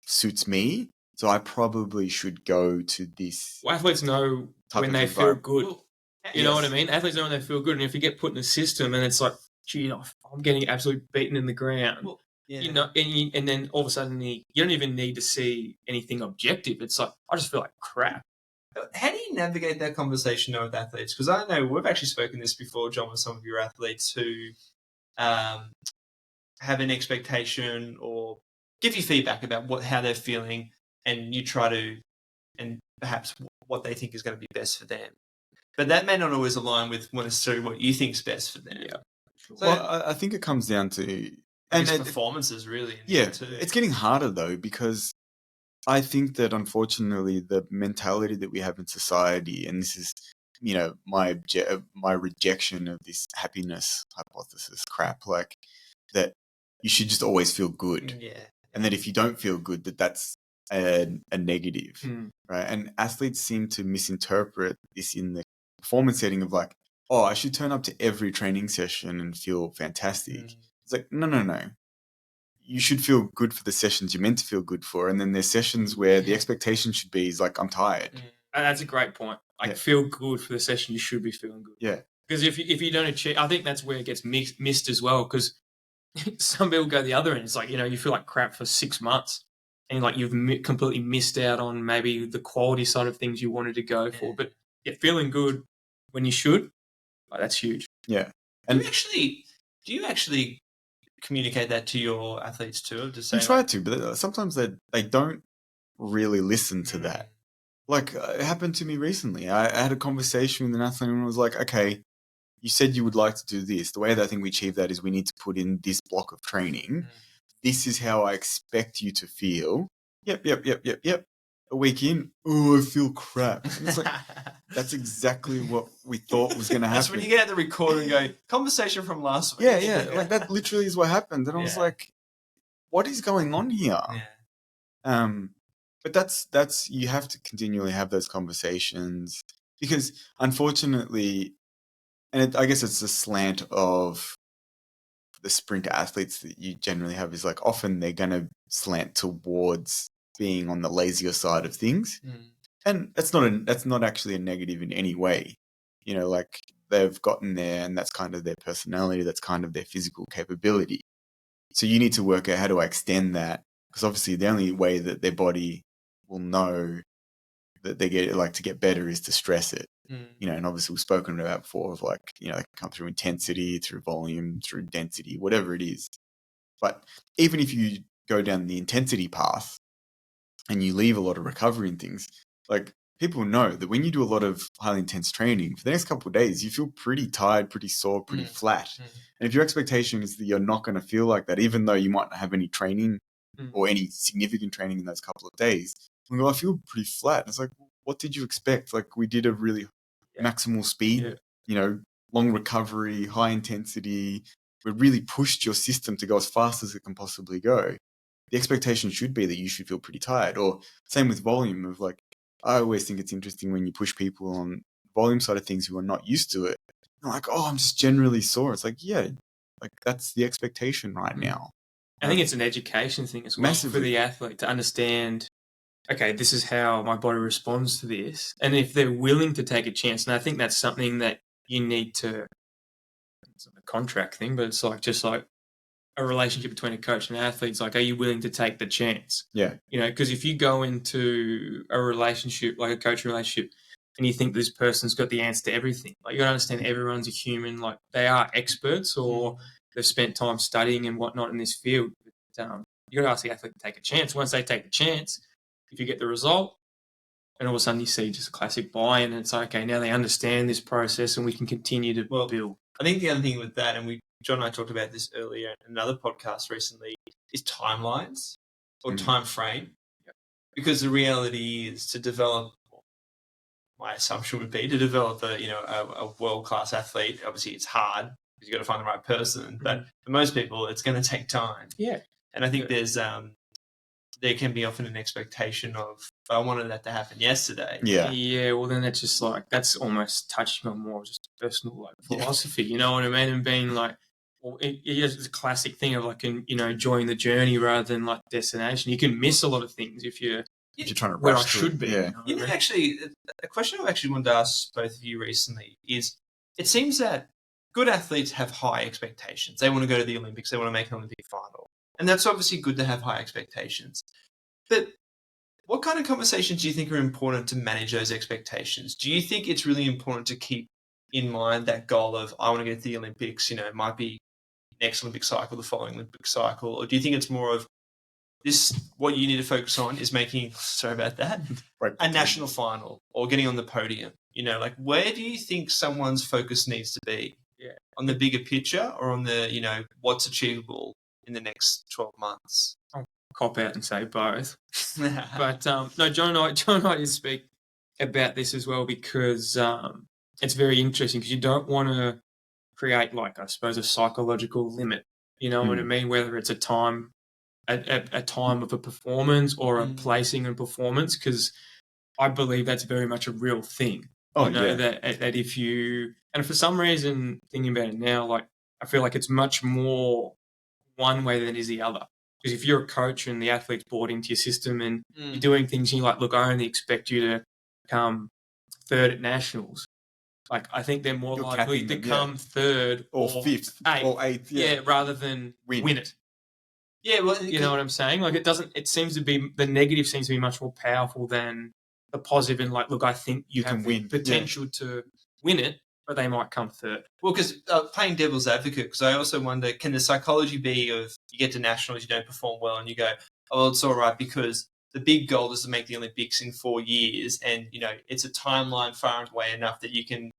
suits me, so I probably should go to this. Well, athletes know when they feel good. You know what I mean? Athletes know when they feel good, and if you get put in a system and it's like, gee, I'm getting absolutely beaten in the ground, and then all of a sudden you don't even need to see anything objective. It's like, I just feel like crap. How do you navigate that conversation with athletes? Because I know we've actually spoken this before, John, with some of your athletes who have an expectation or give you feedback about how they're feeling, and you try to, and perhaps what they think is going to be best for them. But that may not always align with necessarily what you think is best for them. Yeah. Sure. Well, I think it comes down to performances, really. It's getting harder though, because I think that unfortunately the mentality that we have in society, and this is, my rejection of this happiness hypothesis crap, like that you should just always feel good, and that if you don't feel good, that's a negative, right? And athletes seem to misinterpret this in the performance setting of like, oh, I should turn up to every training session and feel fantastic. It's like, no. You should feel good for the sessions you're meant to feel good for. And then there's sessions where the expectation should be is like, I'm tired. And that's a great point. Like feel good for the session, you should be feeling good. Yeah. Because if you don't achieve, I think that's where it gets missed as well. Because some people go the other end. It's like, you feel like crap for 6 months. And like you've completely missed out on maybe the quality side of things you wanted to go for. But feeling good when you should, like, that's huge. Yeah. And do you actually communicate that to your athletes too? To say, I try to, but sometimes they don't really listen to that. Like, it happened to me recently. I had a conversation with an athlete and I was like, okay, you said you would like to do this. The way that I think we achieve that is we need to put in this block of training. this is how I expect you to feel. Yep. A week in, oh, I feel crap. And it's like, that's exactly what we thought was going to happen. That's when you get out the recorder and go, conversation from last week. Yeah. Like that literally is what happened. And I was like, what is going on here? Yeah. But that's you have to continually have those conversations, because unfortunately, and I guess it's the slant of the sprint athletes that you generally have, is like often they're going to slant towards being on the lazier side of things. And that's not actually a negative in any way. You know, like they've gotten there and that's kind of their personality, that's kind of their physical capability. So you need to work out, how do I extend that? Because obviously the only way that their body will know that they get better is to stress it. You know, and obviously we've spoken about before of like, you know, they can come through intensity, through volume, through density, whatever it is. But even if you go down the intensity path and you leave a lot of recovery and things, like people know that when you do a lot of highly intense training, for the next couple of days, you feel pretty tired, pretty sore, pretty flat. And if your expectation is that you're not going to feel like that, even though you might not have any training or any significant training in those couple of days, well, I feel pretty flat. It's like, what did you expect? Like, we did a really maximal speed, you know, long recovery, high intensity. We really pushed your system to go as fast as it can possibly go. The expectation should be that you should feel pretty tired. Or same with volume of like, I always think it's interesting when you push people on volume side of things who are not used to it. They're like, oh, I'm just generally sore. It's like, yeah, like that's the expectation right now. I think it's an education thing as well for the athlete to understand, okay, this is how my body responds to this. And if they're willing to take a chance, and I think that's something that you need to, it's not a contract thing, but it's like just like a relationship between a coach and an athlete. It's like, are you willing to take the chance? Yeah. You know, because if you go into a relationship, like a coaching relationship, and you think this person's got the answer to everything, like you got to understand everyone's a human, like they are experts or they've spent time studying and whatnot in this field. But, you got to ask the athlete to take a chance. Once they take the chance, if you get the result, and all of a sudden you see just a classic buy-in, and it's like, okay, now they understand this process and we can continue to build. I think the other thing with that, and John and I talked about this earlier in another podcast recently, is timelines or time frame. Because the reality is to develop, my assumption would be to develop a world-class athlete. Obviously it's hard because you've got to find the right person, but for most people it's going to take time. Yeah. And I think there can be often an expectation of, I wanted that to happen yesterday. Yeah. Yeah. Well, then it's just like, that's almost touching on more just personal like philosophy, you know what I mean? And being like, well, it's a classic thing of like, enjoying the journey rather than like destination. You can miss a lot of things if you're trying to where I rush should be. Yeah. You know, actually, a question I've actually wanted to ask both of you recently is, it seems that good athletes have high expectations. They want to go to the Olympics. They want to make an Olympic final. And that's obviously good to have high expectations. But what kind of conversations do you think are important to manage those expectations? Do you think it's really important to keep in mind that goal of, I want to get to the Olympics, it might be next Olympic cycle, the following Olympic cycle? Or do you think it's more of this, what you need to focus on is making, sorry about that, a national final or getting on the podium? Like where do you think someone's focus needs to be? Yeah. On the bigger picture or on the, what's achievable in the next 12 months? I'll cop out and say both. But no, John and I did speak about this as well because it's very interesting because you don't want to create like, I suppose, a psychological limit. You know what I mean? Whether it's a time of a performance or a placing in performance, because I believe that's very much a real thing. That if you, and for some reason, thinking about it now, like I feel like it's much more one way than it is the other. Because if you're a coach and the athlete's bought into your system and you're doing things and you're like, look, I only expect you to come third at nationals. Like, I think they're more likely to come third or fifth or eighth. Yeah, rather than win it. Yeah, well, you know what I'm saying? Like, it seems to be, the negative seems to be much more powerful than the positive. And like, look, I think you have the potential to win it, but they might come third. Well, because playing devil's advocate, because I also wonder, can the psychology be of you get to nationals, you don't perform well, and you go, oh, well, it's all right because the big goal is to make the Olympics in 4 years, and it's a timeline far and away enough that you can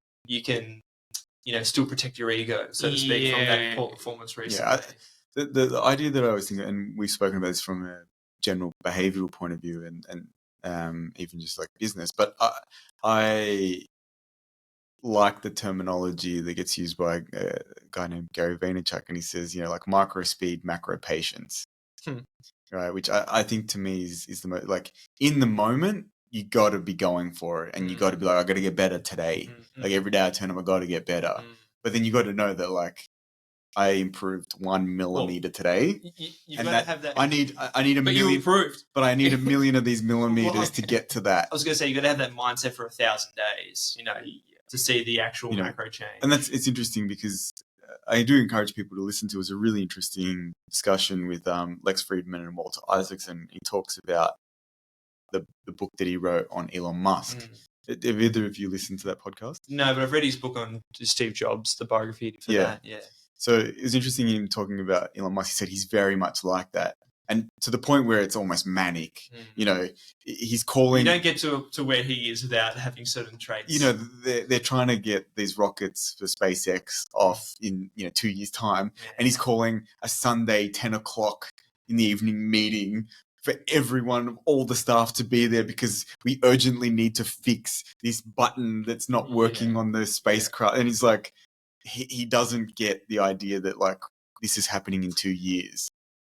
still protect your ego, so to speak, from that poor performance recently. Yeah, the idea that I was thinking, and we've spoken about this from a general behavioral point of view, and even just like business, but I like the terminology that gets used by a guy named Gary Vaynerchuk, and he says, like micro speed, macro patience, right? Which I think to me is the most, like, in the moment, you got to be going for it, and you got to be like, I got to get better today. Like every day I turn up, I got to get better. But then you got to know that, like, I improved 1 millimeter today. You've got to have that. I need a But million. you improved. But I need a million of these millimeters to get to that. I was going to say, you got to have that mindset for 1,000 days, to see the actual macro change. And it's interesting because I do encourage people to listen to. It was a really interesting discussion with Lex Friedman and Walter Isaacson. He talks about the book that he wrote on Elon Musk. Have either of you listened to that podcast? No, but I've read his book on Steve Jobs, the biography for that. Yeah. So it was interesting him talking about Elon Musk. He said he's very much like that. And to the point where it's almost manic. He's calling... You don't get to where he is without having certain traits. They're trying to get these rockets for SpaceX off in 2 years' time. Yeah. And he's calling a Sunday 10 o'clock in the evening meeting for everyone, all the staff to be there because we urgently need to fix this button that's not working on the spacecraft. And he's like... He doesn't get the idea that, like, this is happening in 2 years.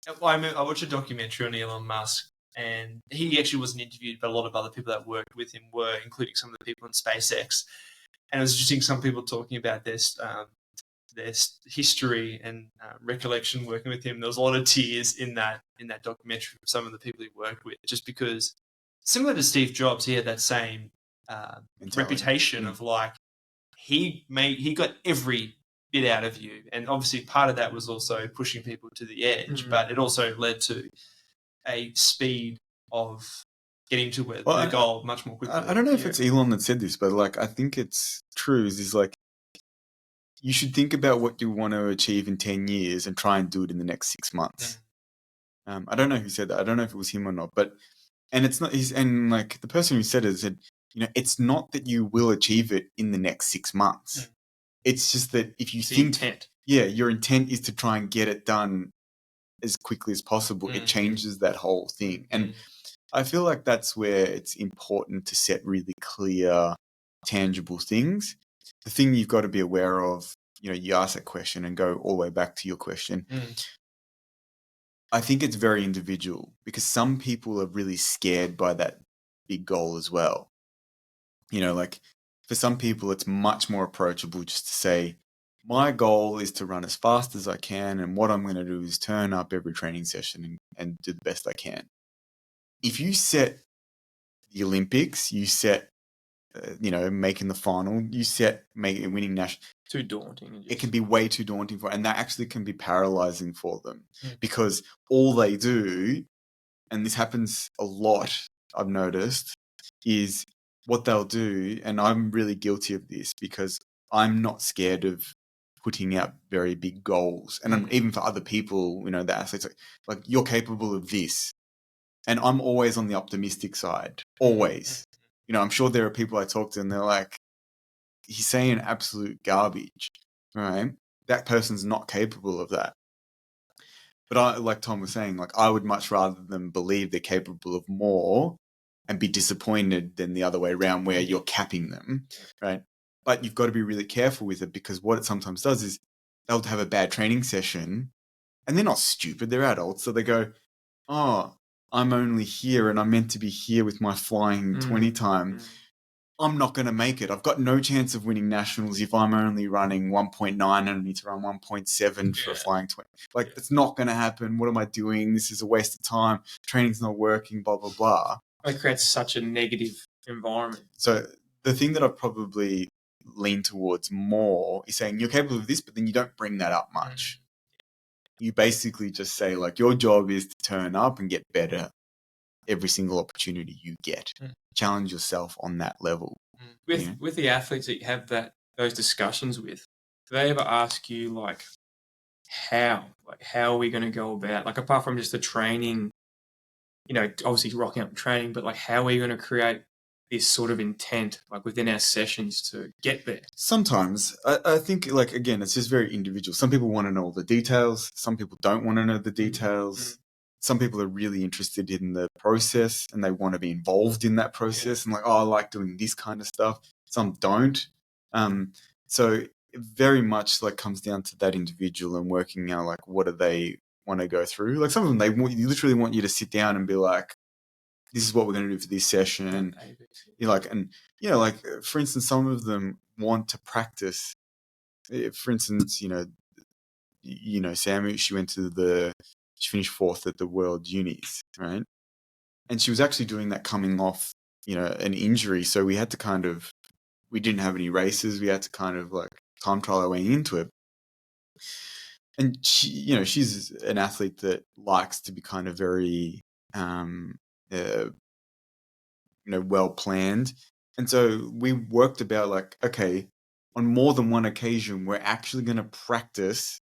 I watched a documentary on Elon Musk, and he actually wasn't interviewed, but a lot of other people that worked with him were, including some of the people in SpaceX. And it was interesting, some people talking about their history and recollection working with him. There was a lot of tears in that documentary from some of the people he worked with, just because, similar to Steve Jobs, he had that same reputation of, like, he got every bit out of you. And obviously part of that was also pushing people to the edge, but it also led to a speed of getting to the goal much more quickly. I don't know if it's Elon that said this, but, like, I think it's true. Is like, you should think about what you want to achieve in 10 years and try and do it in the next 6 months. I don't know who said that. I don't know if it was him or not, but, and it's not, like, the person who said it said, it's not that you will achieve it in the next 6 months. It's just that if you think... intent. Yeah, your intent is to try and get it done as quickly as possible. It changes that whole thing. And I feel like that's where it's important to set really clear, tangible things. The thing you've got to be aware of, you ask that question and go all the way back to your question. I think it's very individual because some people are really scared by that big goal as well. Like, for some people, it's much more approachable just to say, my goal is to run as fast as I can, and what I'm going to do is turn up every training session and do the best I can. If you set the Olympics, you set, making the final, you set winning national... Too daunting. It can be way too daunting for, and that actually can be paralyzing for them because all they do, and this happens a lot, I've noticed, is... what they'll do, and I'm really guilty of this because I'm not scared of putting out very big goals. And even for other people, the athletes, like, you're capable of this. And I'm always on the optimistic side, always. I'm sure there are people I talk to and they're like, he's saying absolute garbage, right? That person's not capable of that. But like Tom was saying, like, I would much rather them believe they're capable of more and be disappointed than the other way around where you're capping them, right? But you've got to be really careful with it because what it sometimes does is they'll have a bad training session and they're not stupid, they're adults. So they go, oh, I'm only here and I'm meant to be here with my flying 20 time. I'm not going to make it. I've got no chance of winning nationals if I'm only running 1.9 and I need to run 1.7 for flying 20. Like, that's not going to happen. What am I doing? This is a waste of time. Training's not working, blah, blah, blah. It creates such a negative environment. So the thing that I've probably leaned towards more is saying you're capable of this, but then you don't bring that up much. You basically just say, like, your job is to turn up and get better every single opportunity you get. Challenge yourself on that level. With the athletes that you have those discussions with, do they ever ask you, like, how are we going to go about, like, apart from just the training, obviously rocking up and training, but, like, how are we going to create this sort of intent like within our sessions to get there? Sometimes I think, like, again, it's just very individual. Some people want to know all the details. Some people don't want to know the details. Some people are really interested in the process and they want to be involved in that process and like, oh, I like doing this kind of stuff. Some don't. So it very much like comes down to that individual and working out like what do they want to go through. Like some of them, they literally want you to sit down and be like, this is what we're going to do for this session. You know, like, and you know, like for instance, some of them want to practice. For instance, Sam, she finished 4th at the World Unis, right? And she was actually doing that coming off, an injury. So we didn't have any races. We had to kind of like time trial our way into it. And she, she's an athlete that likes to be kind of very, well planned. And so we worked about like, okay, on more than one occasion, we're actually going to practice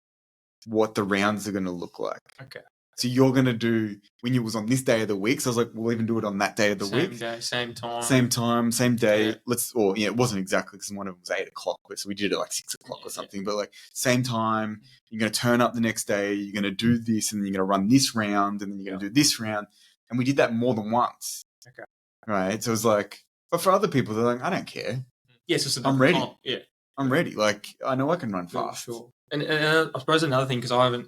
what the rounds are going to look like. Okay. So you're going to do, when you was on this day of the week, so I was like, we'll even do it on that day of the week. Same day, same time. Same time, same day. Yeah. It wasn't exactly because one of them was 8 o'clock, so we did it like 6 o'clock or something, but like same time, you're going to turn up the next day, you're going to do this, and then you're going to run this round, and then you're going to do this round. And we did that more than once. Okay. Right? So it was like, but for other people, they're like, I don't care. Yes, it's I'm ready. Yeah. I'm ready. Like, I know I can run Sure, fast. sure. And I suppose another thing, because I haven't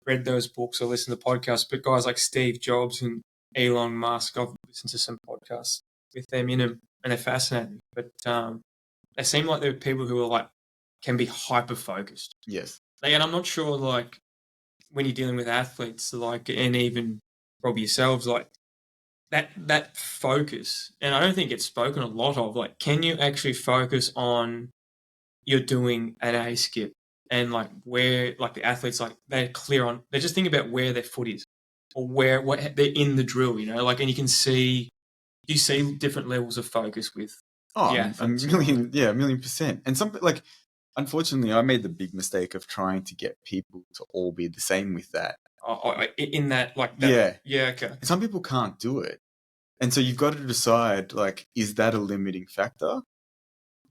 read those books or listened to podcasts, but guys like Steve Jobs and Elon Musk, I've listened to some podcasts with them in them, and they're fascinating. But they seem like they're people who are like, can be hyper focused. Yes. And I'm not sure, like, when you're dealing with athletes, like, and even probably yourselves, like, that focus, and I don't think it's spoken a lot of, like, can you actually focus on you're doing an A skip and like where, like the athletes, like they're clear on, they're just thinking about where their foot is or what they're in the drill, like, and you see different levels of focus with the athletes. A million percent. And some, like, unfortunately, I made the big mistake of trying to get people to all be the same with that. In that, like that. Yeah. Okay. Some people can't do it. And so you've got to decide, like, is that a limiting factor?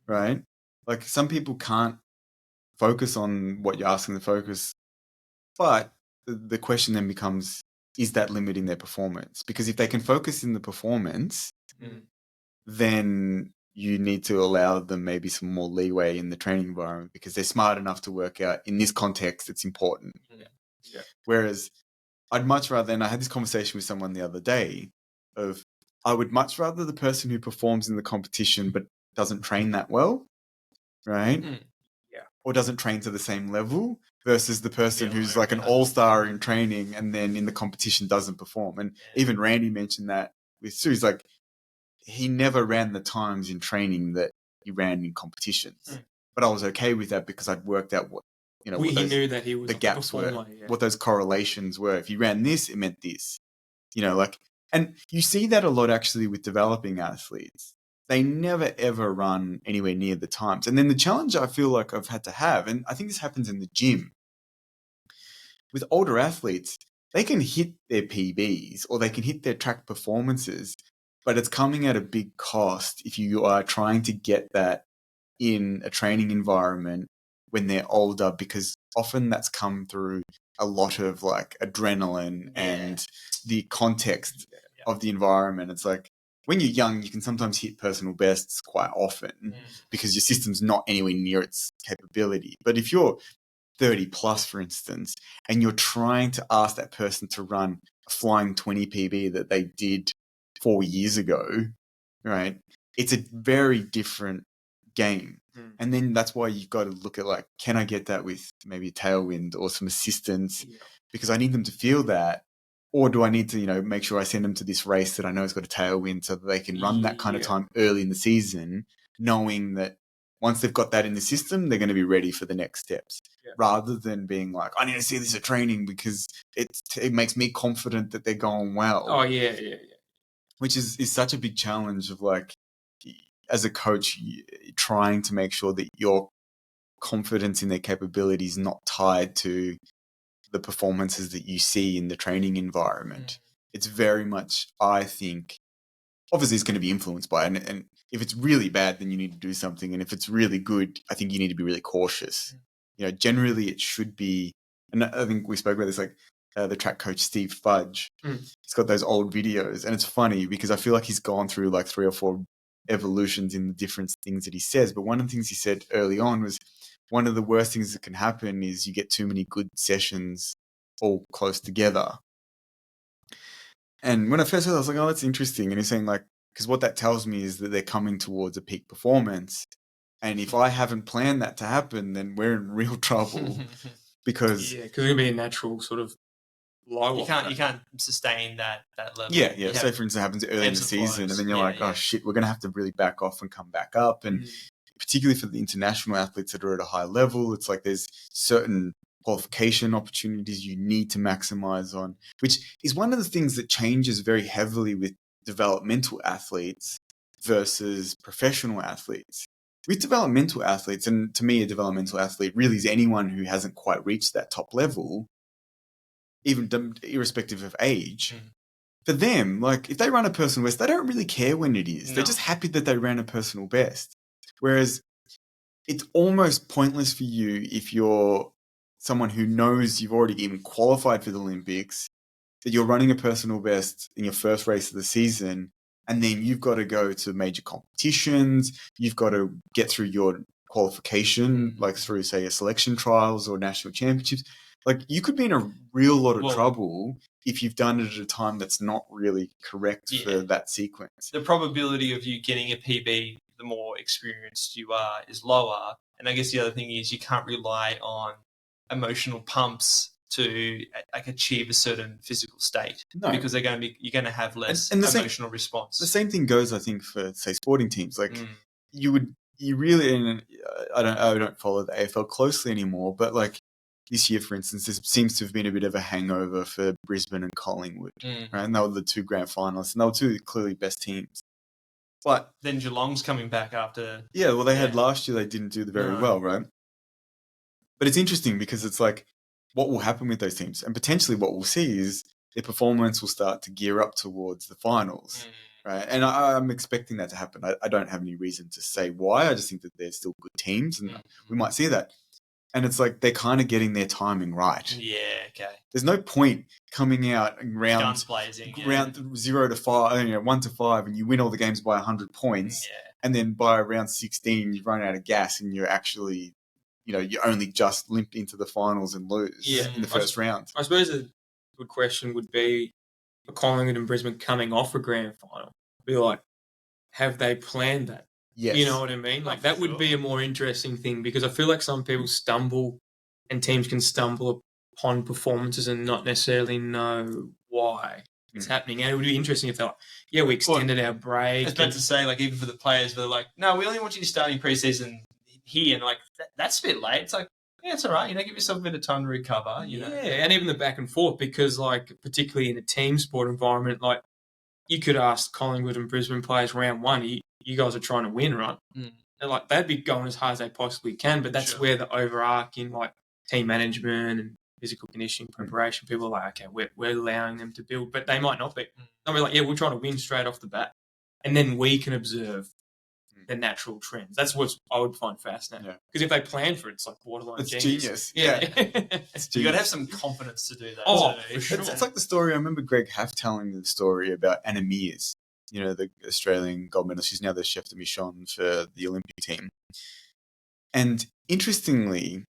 Right? Like, some people can't focus on what you're asking them to focus. But the question then becomes, is that limiting their performance? Because if they can focus in the performance, then you need to allow them maybe some more leeway in the training environment because they're smart enough to work out in this context it's important. Yeah. Whereas I'd much rather, and I had this conversation with someone the other day, of I would much rather the person who performs in the competition but doesn't train that well, right? Yeah. Or doesn't train to the same level versus the person who's like an all-star in training and then in the competition doesn't perform. And even Randy mentioned that with Sue. He's like, he never ran the times in training that he ran in competitions. But I was okay with that because I'd worked out what, he knew that he was the gaps were, what those correlations were. If you ran this, it meant this, and you see that a lot actually with developing athletes. They never ever run anywhere near the times. And then the challenge I feel like I've had to have, and I think this happens in the gym, with older athletes, they can hit their PBs or they can hit their track performances, but it's coming at a big cost if you are trying to get that in a training environment when they're older, because often that's come through a lot of like adrenaline and the context of the environment. It's like when you're young, you can sometimes hit personal bests quite often because your system's not anywhere near its capability. But if you're 30 plus, for instance, and you're trying to ask that person to run a flying 20 PB that they did 4 years ago, right? It's a very different game. And then that's why you've got to look at like, can I get that with maybe a tailwind or some assistance because I need them to feel that? Or do I need to, make sure I send them to this race that I know has got a tailwind so that they can run that kind of time early in the season, knowing that once they've got that in the system, they're going to be ready for the next steps, rather than being like, I need to see this at training because it makes me confident that they're going well. Oh, yeah. Which is such a big challenge of like, as a coach, trying to make sure that your confidence in their capability is not tied to the performances that you see in the training environment. It's very much, I think, obviously it's going to be influenced by it. And if it's really bad, then you need to do something. And if it's really good, I think you need to be really cautious. Generally it should be, and I think we spoke about this, like the track coach, Steve Fudge, he's got those old videos, and it's funny because I feel like he's gone through like 3 or 4 evolutions in the different things that he says. But one of the things he said early on was one of the worst things that can happen is you get too many good sessions all close together. And when I first heard it, I was like, oh, that's interesting. And he's saying like, because what that tells me is that they're coming towards a peak performance. And if I haven't planned that to happen, then we're in real trouble because it's going to be a natural sort of low. You can't sustain that level. Yeah. Say for instance, it happens early in the season, and then you're like, oh shit, we're going to have to really back off and come back up. And particularly for the international athletes that are at a high level, it's like there's certain qualification opportunities you need to maximize on, which is one of the things that changes very heavily with developmental athletes versus professional athletes. With developmental athletes, and to me, a developmental athlete really is anyone who hasn't quite reached that top level, even irrespective of age. For them, like if they run a personal best, they don't really care when it is. No. They're just happy that they ran a personal best. Whereas it's almost pointless for you if you're someone who knows you've already even qualified for the Olympics, that you're running a personal best in your first race of the season, and then you've got to go to major competitions, you've got to get through your qualification, like through, say, a selection trials or national championships. Like you could be in a real lot of trouble if you've done it at a time that's not really correct for that sequence. The probability of you getting a PB, the more experienced you are, is lower. And I guess the other thing is you can't rely on emotional pumps to like achieve a certain physical state, because you're going to have less emotional response. The same thing goes, I think, for say sporting teams. Like you really, and I don't follow the AFL closely anymore, but like this year, for instance, there seems to have been a bit of a hangover for Brisbane and Collingwood, right? And they were the 2 grand finalists, and they were 2 clearly best teams. But then Geelong's coming back after. Yeah, well, they had last year. They didn't do very well, right? But it's interesting because it's like, what will happen with those teams? And potentially what we'll see is their performance will start to gear up towards the finals, right? And I'm expecting that to happen. I don't have any reason to say why. I just think that they're still good teams, and we might see that. And it's like they're kind of getting their timing right. Yeah, okay. There's no point coming out round guns blazing, round 0 to 5, 1 to 5, and you win all the games by 100 points, and then by round 16 you run out of gas and you're actually, you only just limp into the finals and lose in the first round. I suppose a good question would be for Collingwood and Brisbane coming off a grand final. Be like, have they planned that? Yes. You know what I mean? Like that would be a more interesting thing, because I feel like some people stumble and teams can stumble upon performances and not necessarily know why it's happening. And it would be interesting if they're like, we extended our break. I was about to say, like, even for the players, they're like, no, we only want you to start in preseason here. And like, that's a bit late. It's like, it's all right. Give yourself a bit of time to recover. You know? And even the back and forth, because like, particularly in a team sport environment, like you could ask Collingwood and Brisbane players round 1, you guys are trying to win, right? And like they'd be going as hard as they possibly can, but that's where the overarching like team management and physical conditioning preparation, people are like, okay, we're allowing them to build, but they might not be. They'll be like, we're trying to win straight off the bat, and then we can observe the natural trends. That's what I would find fascinating. Because if they plan for it, it's like borderline genius. It's you got to have some confidence to do that. For sure. It's like the story. I remember Greg Haff telling me the story about Anna Mears, the Australian gold medalist. She's now the chef de mission for the Olympic team. And interestingly,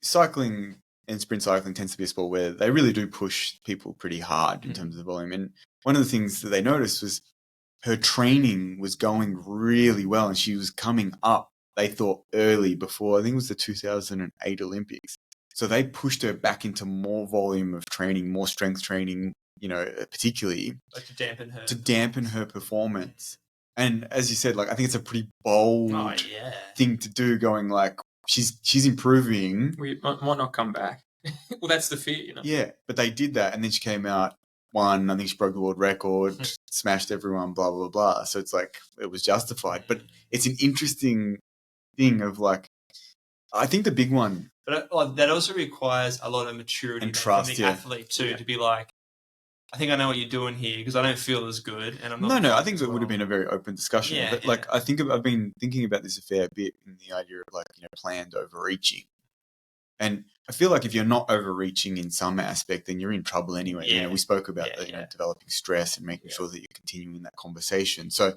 cycling and sprint cycling tends to be a sport where they really do push people pretty hard in terms of volume. And one of the things that they noticed was her training was going really well, and she was coming up, they thought, early before, I think it was the 2008 Olympics. So they pushed her back into more volume of training, more strength training, particularly like to dampen her performance. And as you said, like, I think it's a pretty bold thing to do, going like, she's improving. We might not come back. Well, that's the fear, Yeah, but they did that, and then she came out, won, I think she broke the world record, smashed everyone, blah, blah, blah. So it's like, it was justified. But it's an interesting thing of like, I think the big one. But that also requires a lot of maturity and trust from the athlete too, to be like, I think I know what you're doing here because I don't feel as good, and I'm not. No. I think it would have been a very open discussion. Yeah, but yeah. I've been thinking about this a fair bit in the idea of planned overreaching. And I feel like if you're not overreaching in some aspect, then you're in trouble anyway. Yeah. We spoke about developing stress and making sure that you're continuing that conversation. So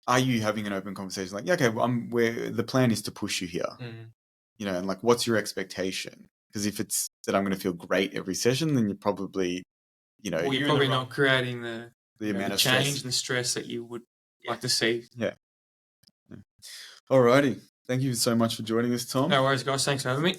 are you having an open conversation like, okay, well, where the plan is to push you here, and what's your expectation? Because if it's that I'm going to feel great every session, then you're probably, well, you're probably not creating the amount of change stress and stress that you would like to see. Yeah. Alrighty. Thank you so much for joining us, Tom. No worries, guys. Thanks for having me.